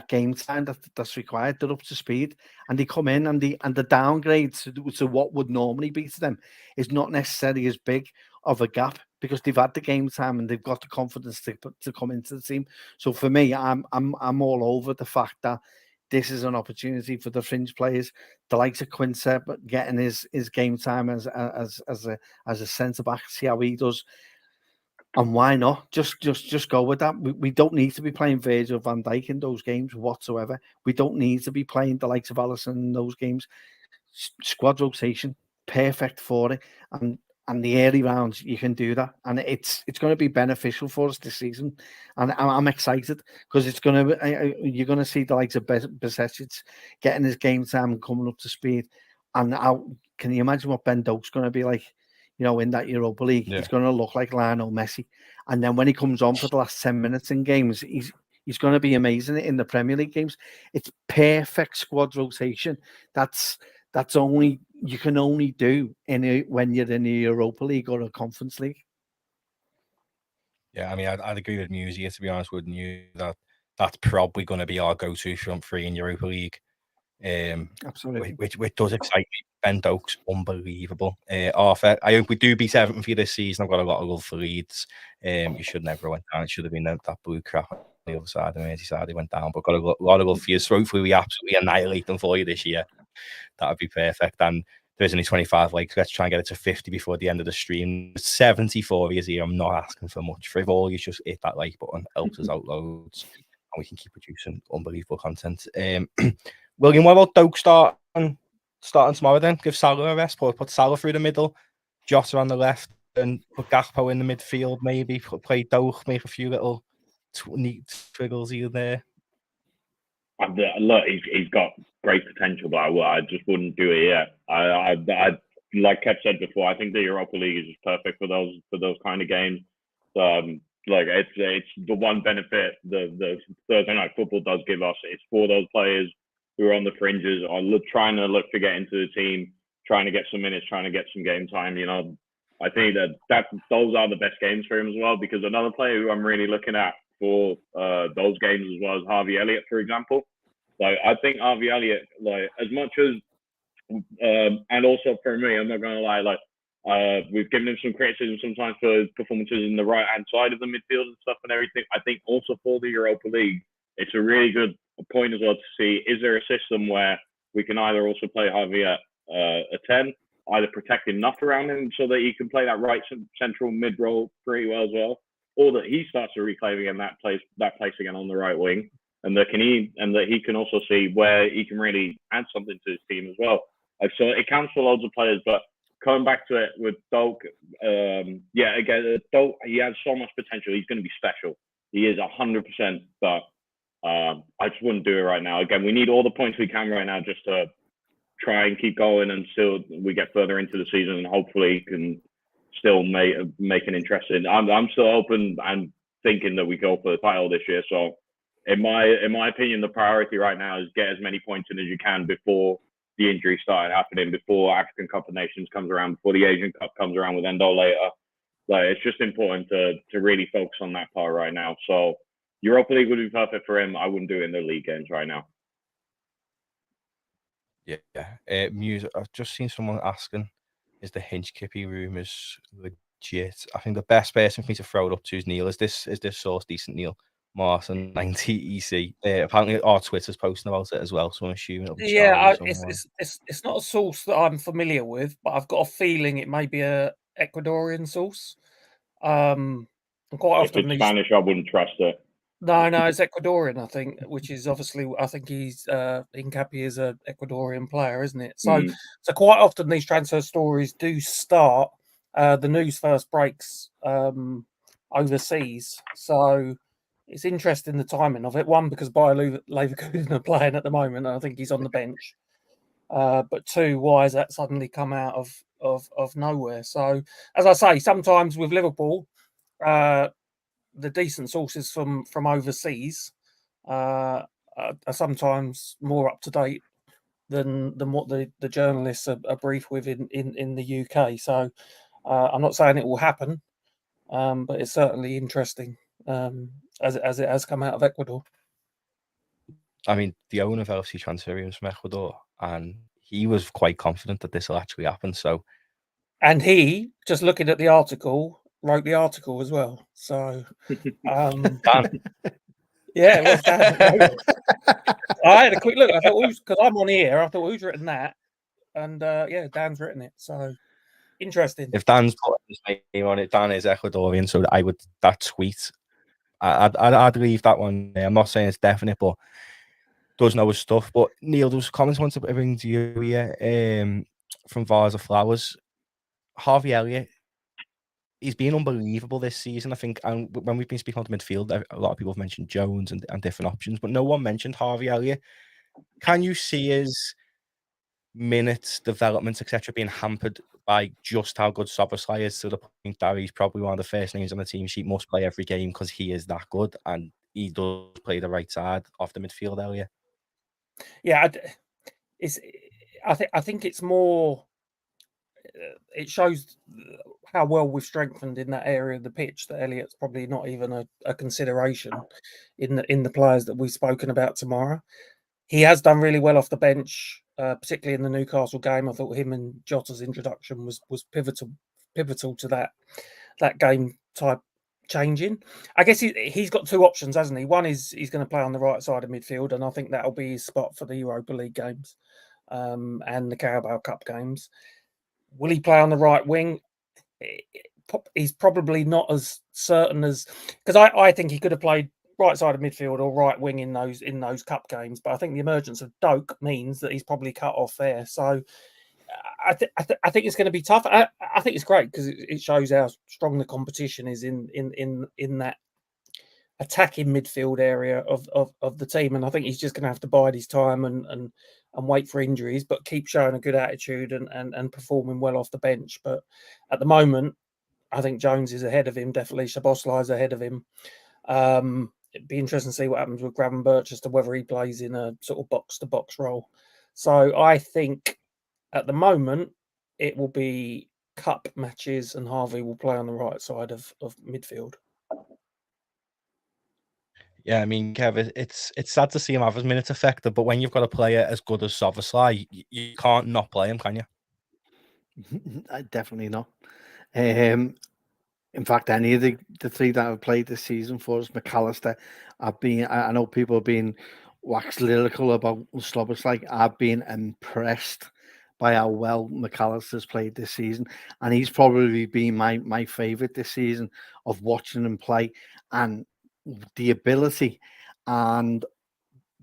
game time that's required. They're up to speed, and they come in, and the downgrade to what would normally be to them is not necessarily as big of a gap because they've had the game time and they've got the confidence to come into the team. So for me, I'm all over the fact that this is an opportunity for the fringe players, the likes of Quincy, getting his game time as a centre back, see how he does. And why not? Just go with that. We don't need to be playing Virgil van Dijk in those games whatsoever. We don't need to be playing the likes of Alisson in those games. Squad rotation, perfect for it. And the early rounds, you can do that. And it's going to be beneficial for us this season. And I'm excited because you're going to see the likes of Besetic getting his game time and coming up to speed. And can you imagine what Ben Doak's going to be like? In that Europa League, It's going to look like Lionel Messi. And then when he comes on for the last 10 minutes in games, he's going to be amazing in the Premier League games. It's perfect squad rotation. That's you can only do when you're in the Europa League or a Conference League. Yeah, I mean, I'd agree with Muse here, to be honest, wouldn't you? That's probably going to be our go-to front three in Europa League. Absolutely. Which does excite me. Ben Doak's unbelievable. Arthur, I hope we do be 7th for you this season. I've got a lot of love for Leeds. You should never went down. It should have been that blue crap on the other side, the Merseyside. He went down, but got a lot of love for you. So hopefully we absolutely annihilate them for you this year. That would be perfect. And there's only 25 likes. Let's try and get it to 50 before the end of the stream. 74 is here. I'm not asking for much. For all you just hit that like button, helps us out loads, and we can keep producing unbelievable content. William, what about Doak starting tomorrow then? Give Salah a rest, put Salah through the middle, Jota on the left, and put Gakpo in the midfield, maybe play Doak, make a few little neat twiggles here there. Look, he's got great potential, but I just wouldn't do it yet. I like Kev said before, I think the Europa League is just perfect for those kind of games. Like it's the one benefit the Thursday night football does give us. It's for those players who are on the fringes, are trying to look to get into the team, trying to get some minutes, trying to get some game time. I think that those are the best games for him as well. Because another player who I'm really looking at for those games as well as Harvey Elliott, for example. Like I think Harvey Elliott, like as much as, and also for me, I'm not gonna lie, like we've given him some criticism sometimes for his performances in the right hand side of the midfield and stuff and everything. I think also for the Europa League, it's a really good point as well to see, is there a system where we can either also play Harvey at a 10, either protect enough around him so that he can play that right central mid role pretty well as well, or that he starts to reclaim again that place again on the right wing, and that he can also see where he can really add something to his team as well. So it counts for loads of players, but coming back to it with Doak, again, Doak, he has so much potential. He's going to be special. He is 100%, but I just wouldn't do it right now. Again, we need all the points we can right now just to try and keep going until we get further into the season, and hopefully can still make an interesting. I'm still open and thinking that we go for the title this year. So in my opinion, the priority right now is get as many points in as you can before the injuries started happening, before African Cup of Nations comes around, before the Asian Cup comes around with Endo later. Like, it's just important to really focus on that part right now. So Europa League would be perfect for him. I wouldn't do it in the league games right now. Yeah. Muse, I've just seen someone asking, is the Hinchkippy rumours legit? I think the best person for me to throw it up to is Neil. Is this source decent, Neil? Martin 90 EC. Apparently our Twitter's posting about it as well, so I'm assuming it'll be Yeah, Charlie somewhere. it's not a source that I'm familiar with, but I've got a feeling it may be a Ecuadorian source. And quite If often it's Spanish, I wouldn't trust it. No, it's Ecuadorian, I think, which is obviously, I think he's Hincapié is a Ecuadorian player, isn't it? So quite often these transfer stories do start. The news first breaks overseas, so it's interesting the timing of it. One, because Bayer Leverkusen are playing at the moment, and I think he's on the bench. But two, why has that suddenly come out of nowhere? So, as I say, sometimes with Liverpool, the decent sources from overseas are sometimes more up to date than what the journalists are briefed with in the UK. So I'm not saying it will happen, but it's certainly interesting as it has come out of Ecuador. I mean, the owner of LFC Transfer was from Ecuador, and he was quite confident that this will actually happen. So, and he, just looking at the article, wrote the article as well. So, Dan. Yeah, it was Dan. I had a quick look. I thought, because I'm on here, I thought, who's written that? And yeah, Dan's written it. So interesting. If Dan's put his name on it, Dan is Ecuadorian, so that tweet, I'd leave that one there. I'm not saying it's definite, but does know his stuff. But Neil, there was comments once to bring to you here from Vase of Flowers. Harvey Elliott, he's been unbelievable this season, I think. And when we've been speaking on the midfield, a lot of people have mentioned Jones and different options, but no one mentioned Harvey Elliott. Can you see his minutes, development, etc., being hampered by just how good Szoboszlai is, to the point that he's probably one of the first names on the team sheet, must play every game because he is that good and he does play the right side off the midfield area? Yeah, I think it's more. It shows how well we've strengthened in that area of the pitch that Elliott's probably not even a consideration in the players that we've spoken about tomorrow. He has done really well off the bench, particularly in the Newcastle game. I thought him and Jota's introduction was pivotal to that game type changing. I guess he's got two options, hasn't he? One is he's going to play on the right side of midfield, and I think that'll be his spot for the Europa League games and the Carabao Cup games. Will he play on the right wing? He's probably not as certain as, because I think he could have played right side of midfield or right wing in those cup games, but I think the emergence of Doak means that he's probably cut off there. So I think it's going to be tough. I think it's great because it shows how strong the competition is in that attacking midfield area of the team, and I think he's just going to have to bide his time and wait for injuries, but keep showing a good attitude and performing well off the bench. But at the moment, I think Jones is ahead of him. Definitely, Szoboszlai is ahead of him. It'd be interesting to see what happens with Gravenberch as to whether he plays in a sort of box-to-box role. So I think at the moment it will be cup matches and Harvey will play on the right side of midfield. Yeah, I mean, Kev, it's sad to see him have his minutes affected, but when you've got a player as good as Szoboszlai, you can't not play him, can you? Definitely not. In fact, any of the three that have played this season for us, Mac Allister, I know people have been waxed lyrical about Szoboszlai. I've been impressed by how well Mac Allister's played this season, and he's probably been my favourite this season of watching him play, and the ability and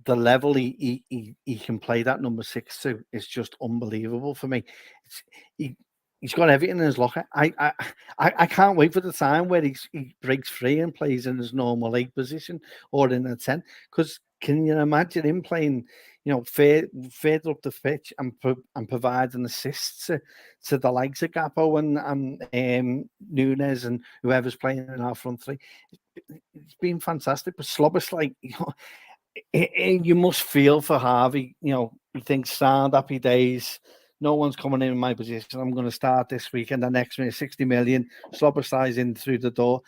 the level he can play that number 6 to is just unbelievable for me. He's got everything in his locker. I can't wait for the time where he breaks free and plays in his normal 8 position or in a 10. Because can you imagine him playing, further up the pitch and providing assists to the likes of Gakpo and Nunez and whoever's playing in our front three. It's been fantastic. But Slobber's you must feel for Harvey. He thinks, sound happy days. No one's coming in my position. I'm going to start this week, and the next minute, 60 million. Slobber slides in through the door,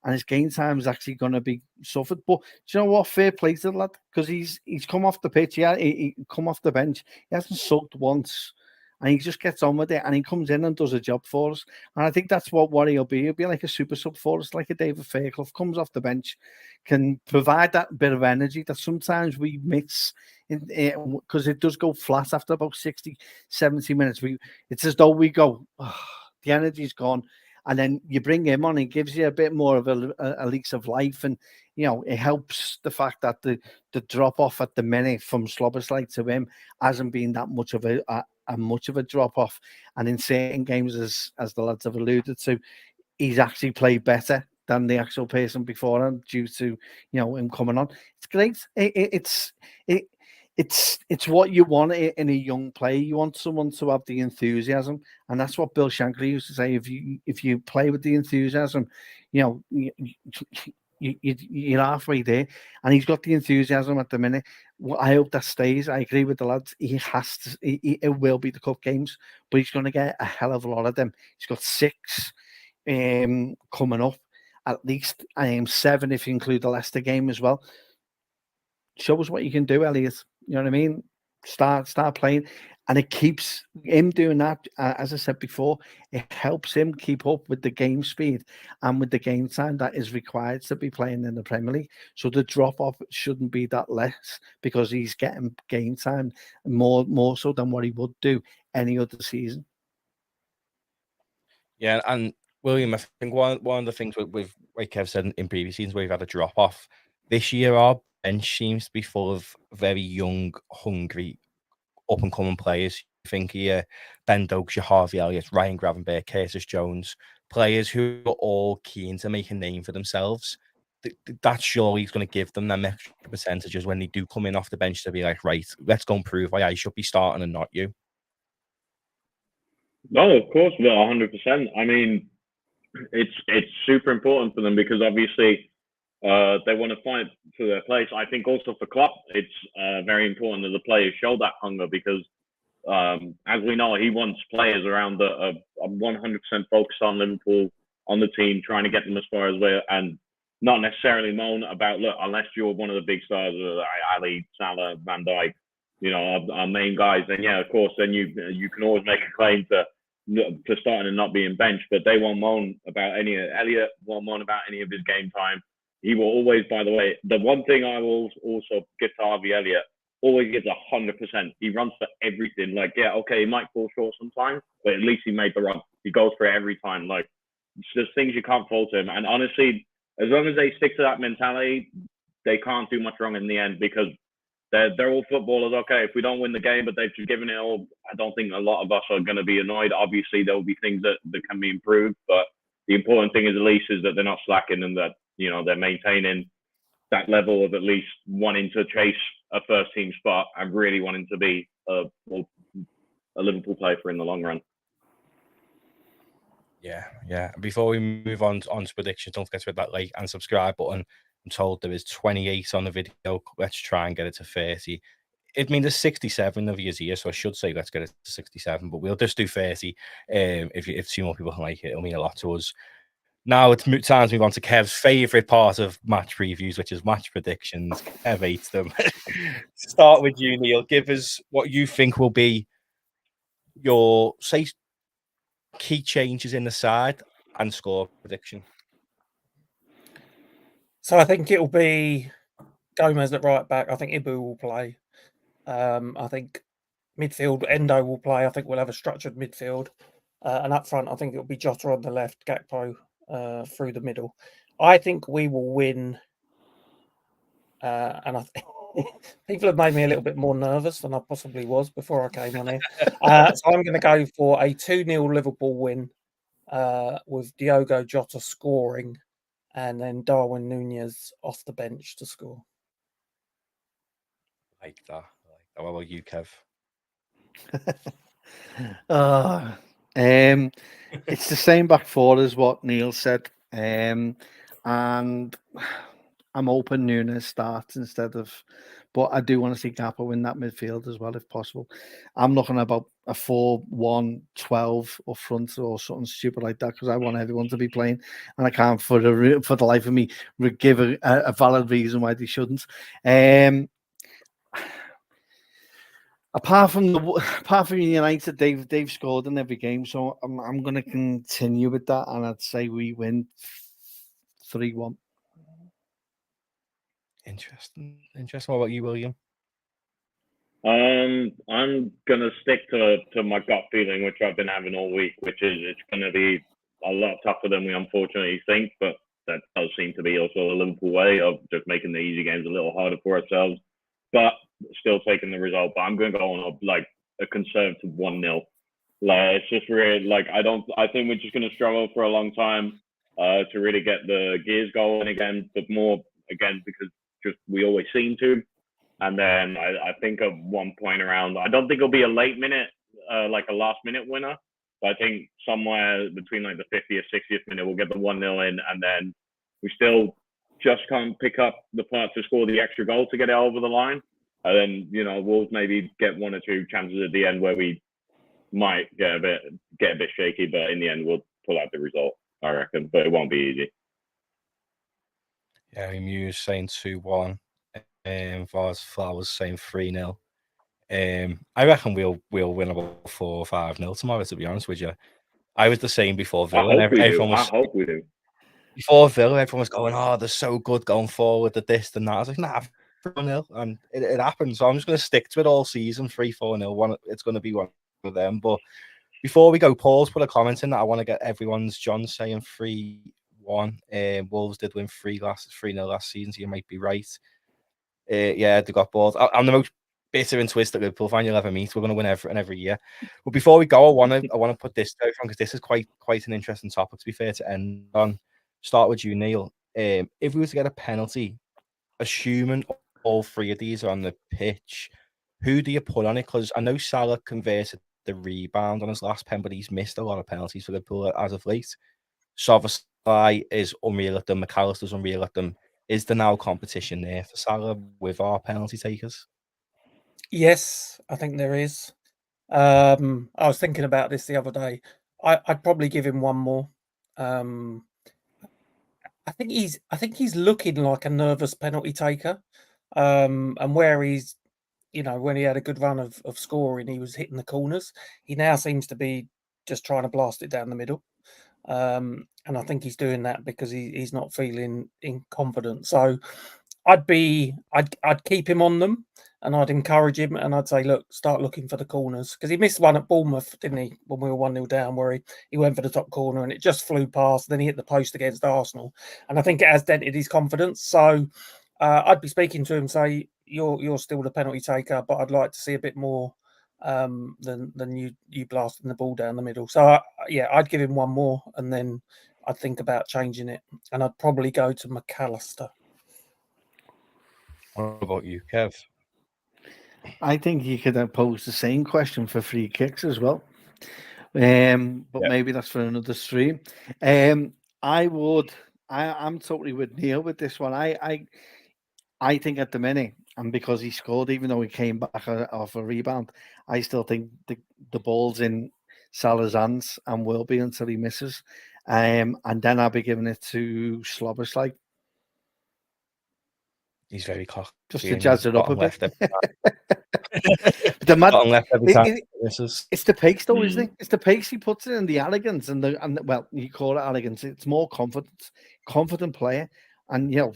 and his game time is actually going to be suffered. But do you know what? Fair play to the lad, because he's come off the pitch. Yeah, he come off the bench. He hasn't sucked once, and he just gets on with it, and he comes in and does a job for us. And I think that's what he'll be. He'll be like a super sub for us, like a David Fairclough. Comes off the bench, can provide that bit of energy that sometimes we miss, because it does go flat after about 60, 70 minutes. It's as though we go, the energy's gone. And then you bring him on, he gives you a bit more of a lease of life. And, it helps the fact that the drop off at the minute from Slobberslide to him hasn't been that much of a drop off. And in certain games, as the lads have alluded to, he's actually played better than the actual person before him due to, him coming on. It's great. It's what you want in a young player. You want someone to have the enthusiasm, and that's what Bill Shankly used to say. If you play with the enthusiasm, you're halfway there, and he's got the enthusiasm at the minute. Well, I hope that stays. I agree with the lads. He has to. It will be the cup games, but he's going to get a hell of a lot of them. He's got 6 coming up, at least 7 if you include the Leicester game as well. Show us what you can do, Elliot. You know what I mean? Start playing, and it keeps him doing that. As I said before, it helps him keep up with the game speed and with the game time that is required to be playing in the Premier League. So the drop off shouldn't be that less, because he's getting game time more so than what he would do any other season. Yeah, and William, I think one of the things with like Kev said in previous seasons where we've had a drop off, this year our bench seems to be full of very young, hungry, up and coming players. You think here, Ben Dokes, Harvey Elliott, Ryan Gravenberch, Curtis Jones, players who are all keen to make a name for themselves. That surely is going to give them them extra percentages when they do come in off the bench to be like, right, let's go and prove why I should be starting and not you. No, of course, 100%. I mean, it's super important for them, because obviously they want to fight for their place. I think also for Klopp, it's very important that the players show that hunger, because as we know, he wants players around the 100% focused on Liverpool, on the team, trying to get them as far as well, and not necessarily moan about, look, unless you're one of the big stars, Ali, Salah, Van Dijk, our main guys, then yeah, of course, then you can always make a claim to starting and not being benched. But they won't moan about Elliot won't moan about any of his game time. He will always, by the way, the one thing I will also give to Harvey Elliott, always gives 100%. He runs for everything. Like, yeah, okay, he might fall short sometimes, but at least he made the run. He goes for it every time. Like, there's things you can't fault him. And honestly, as long as they stick to that mentality, they can't do much wrong in the end, because they're all footballers. Okay, if we don't win the game, but they've just given it all, I don't think a lot of us are going to be annoyed. Obviously, there will be things that can be improved, but the important thing is at least is that they're not slacking, and that they're maintaining that level of at least wanting to chase a first team spot and really wanting to be a Liverpool player in the long run. Yeah. Before we move on to predictions, don't forget to hit that like and subscribe button. I'm told there is 28 on the video. Let's try and get it to 30. It means there's 67 of you here, so I should say let's get it to 67, but we'll just do 30. If 2 more people like it, it'll mean a lot to us. Now it's time to move on to Kev's favourite part of match previews, which is match predictions. Kev hates them. Start with you, Neil. Give us what you think will be your, say, key changes in the side and score prediction. So I think it'll be Gomez at right back. I think Ibu will play. I think midfield, Endo will play. I think we'll have a structured midfield. And up front, I think it'll be Jota on the left, Gakpo through the middle. I think we will win. And I think people have made me a little bit more nervous than I possibly was before I came on here. So I'm going to go for a 2-0 Liverpool win with Diogo Jota scoring, and then Darwin Nunez off the bench to score. Like that. How about you, Kev? It's the same back four as what Neil said. And I'm hoping Nunez starts instead of, but I do want to see Gakpo in that midfield as well, if possible. I'm looking about a 4-1-12 up front or something stupid like that, because I want everyone to be playing, and I can't for the life of me give a valid reason why they shouldn't. Apart from United, they've scored in every game, so I'm going to continue with that, and I'd say we win 3-1. Interesting. What about you, William? I'm gonna stick to my gut feeling, which I've been having all week, which is it's gonna be a lot tougher than we unfortunately think, but that does seem to be also the Liverpool way of just making the easy games a little harder for ourselves, but still taking the result. But I'm gonna go on like a conservative 1-0. Like, it's just really like I think we're just gonna struggle for a long time to really get the gears going again, but more again because just we always seem to. And then I think at one point around, I don't think it'll be a late minute, like a last minute winner, but I think somewhere between like the 50th, 60th minute, we'll get the 1-0 in, and then we still just can't pick up the part to score the extra goal to get it over the line. And then, you know, Wolves maybe get one or two chances at the end where we might get a bit shaky, but in the end, we'll pull out the result, I reckon, but it won't be easy. Yeah, Muse saying 2-1. Vaz Flowers saying 3-0. I reckon we'll win about 4 or 5-0 tomorrow, to be honest with you. I was the same before Villa. I hope we do. Before Villa, everyone was going, "Oh, they're so good going forward, the this and that." I was like, "Nah, 4-0," and it happened. So I'm just going to stick to it all season. 3-4-0. It's going to be one of them. But before we go, Paul's put a comment in that I want to get everyone's. John saying 3-1. Wolves did win 3-0 last season, so you might be right. Yeah, they got balls. I'm the most bitter and twisted Liverpool fan you'll ever meet. We're going to win every year. But before we go, I want to put this down because this is quite an interesting topic. To be fair, to end on. Start with you, Neil. If we were to get a penalty, assuming all three of these are on the pitch, who do you put on it? Because I know Salah converted the rebound on his last pen, but he's missed a lot of penalties for Liverpool as of late. Szoboszlai is unreal at them. Mac Allister's unreal at them. Is there now competition there for Salah with our penalty takers? Yes, I think there is. I was thinking about this the other day. I'd probably give him one more. I think he's looking like a nervous penalty taker. And where he's, you know, when he had a good run of scoring, he was hitting the corners. He now seems to be just trying to blast it down the middle. And I think he's doing that because he's not feeling confident. So I'd keep him on them, and I'd encourage him, and I'd say, look, start looking for the corners, because he missed one at Bournemouth, didn't he, when we were 1-0 down, where he went for the top corner and it just flew past. Then he hit the post against Arsenal, and I think it has dented his confidence. So I'd be speaking to him, say, you're still the penalty taker, but I'd like to see a bit more than you blasting the ball down the middle. So I'd give him one more, and then I'd think about changing it, and I'd probably go to Mac Allister. What about you, Kev? I think you could pose the same question for free kicks as well. But maybe that's for another stream. I'm totally with Neil with this one. I think at the minute, and because he scored, even though he came back off a rebound, I still think the ball's in Salah's hands and will be until he misses. And then I'll be giving it to Szoboszlai. He's very cocky. Just to jazz it up a bit. It's the pace, though, isn't it? It's the pace he puts in, and the arrogance, and well, you call it arrogance. It's more confidence, confident player, and you know,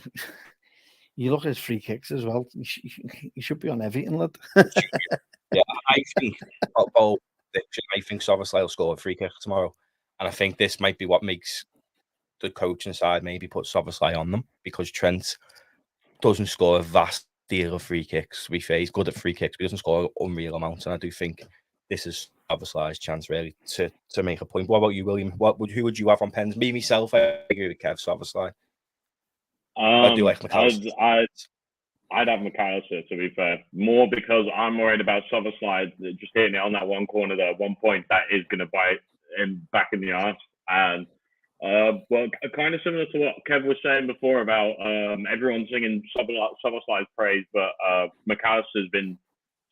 you look at his free kicks as well. He should be on everything, lad. Yeah, I think Szoboszlai will score a free kick tomorrow, and I think this might be what makes the coaching side maybe put Szoboszlai on them, because Trent doesn't score a vast deal of free kicks. To be fair, he's good at free kicks, but he doesn't score unreal amounts. And I do think this is Szoboszlai's chance really to make a point. What about you, William? Who would you have on pens? Me myself, I agree with Kev. Szoboszlai. I do like Mac Allister. I'd have Mac Allister, to be fair. More because I'm worried about Szoboszlai just hitting it on that one corner there. At one point, that is going to bite him back in the arse. And, well, kind of similar to what Kev was saying before about everyone singing Szoboszlai's praise, but Mac Allister's been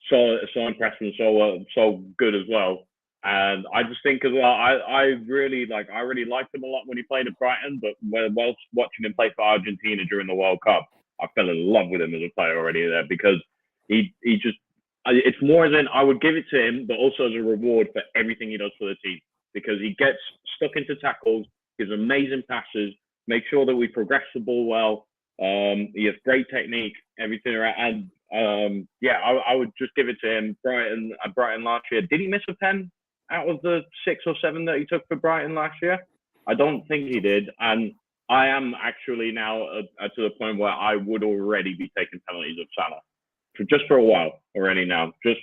so impressive and so good as well. And I just think as well, I really liked him a lot when he played at Brighton, but whilst watching him play for Argentina during the World Cup, I fell in love with him as a player already there, because he just, it's more than I would give it to him, but also as a reward for everything he does for the team, because he gets stuck into tackles, gives amazing passes, makes sure that we progress the ball well. He has great technique, everything around. And yeah, I would just give it to him. Brighton last year, did he miss a pen out of the 6 or 7 that he took for Brighton last year? I don't think he did. And I am actually now to the point where I would already be taking penalties of Salah for a while already now. Just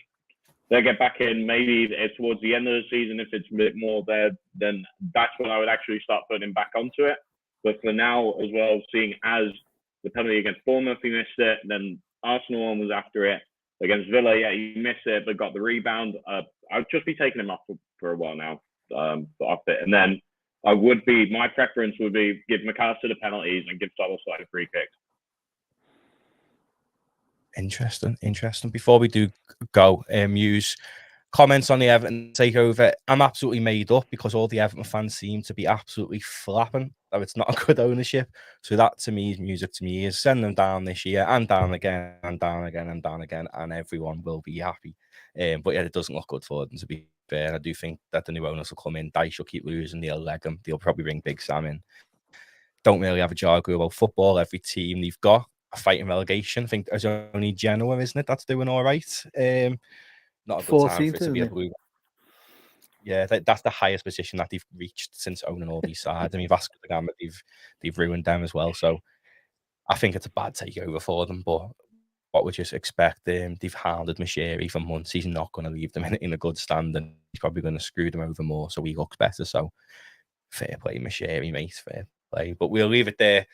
they get back in, maybe it's towards the end of the season, if it's a bit more there, then that's when I would actually start putting him back onto it. But for now as well, seeing as the penalty against Bournemouth, he missed it, then Arsenal one was after it. Against Villa, yeah, he missed it, but got the rebound. I'd just be taking him off for a while now, off it. And then my preference would be give Mac Allister the penalties and give Szoboszlai the free kicks. Interesting. Before we do go, use comments on the Everton takeover. I'm absolutely made up because all the Everton fans seem to be absolutely flapping that it's not a good ownership. So that to me is music to me. Is send them down this year and down again and down again and down again, and everyone will be happy. But yeah, it doesn't look good for them, to be fair. I do think that the new owners will come in. Dyche will keep losing. They'll leg them. They'll probably bring Big Sam in. Don't really have a jargon about football. Every team they've got a fighting relegation. I think there's only Genoa, isn't it? That's doing all right. Not a good time for it to be a blue. Yeah, that's the highest position that they've reached since owning all these sides. I mean, Vasco da Gama, they've ruined them as well. So I think it's a bad takeover for them. But what would you expect? They've hounded Mashiri for months. He's not going to leave them in a good stand, and he's probably going to screw them over more. So he looks better. So fair play, Mashiri, mate. Fair play. But we'll leave it there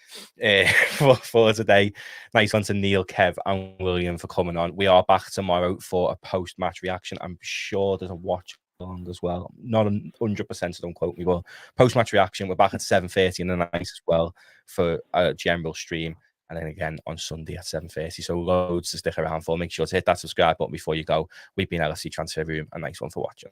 for today. Nice one to Neil, Kev, and William for coming on. We are back tomorrow for a post-match reaction. I'm sure there's a watch along as well. Not 100%, so don't quote me, but post-match reaction. We're back at 7:30 in the night as well for a general stream. And then again on Sunday at 7:30. So loads to stick around for. Make sure to hit that subscribe button before you go. We've been LSC Transfer Room. A nice one for watching.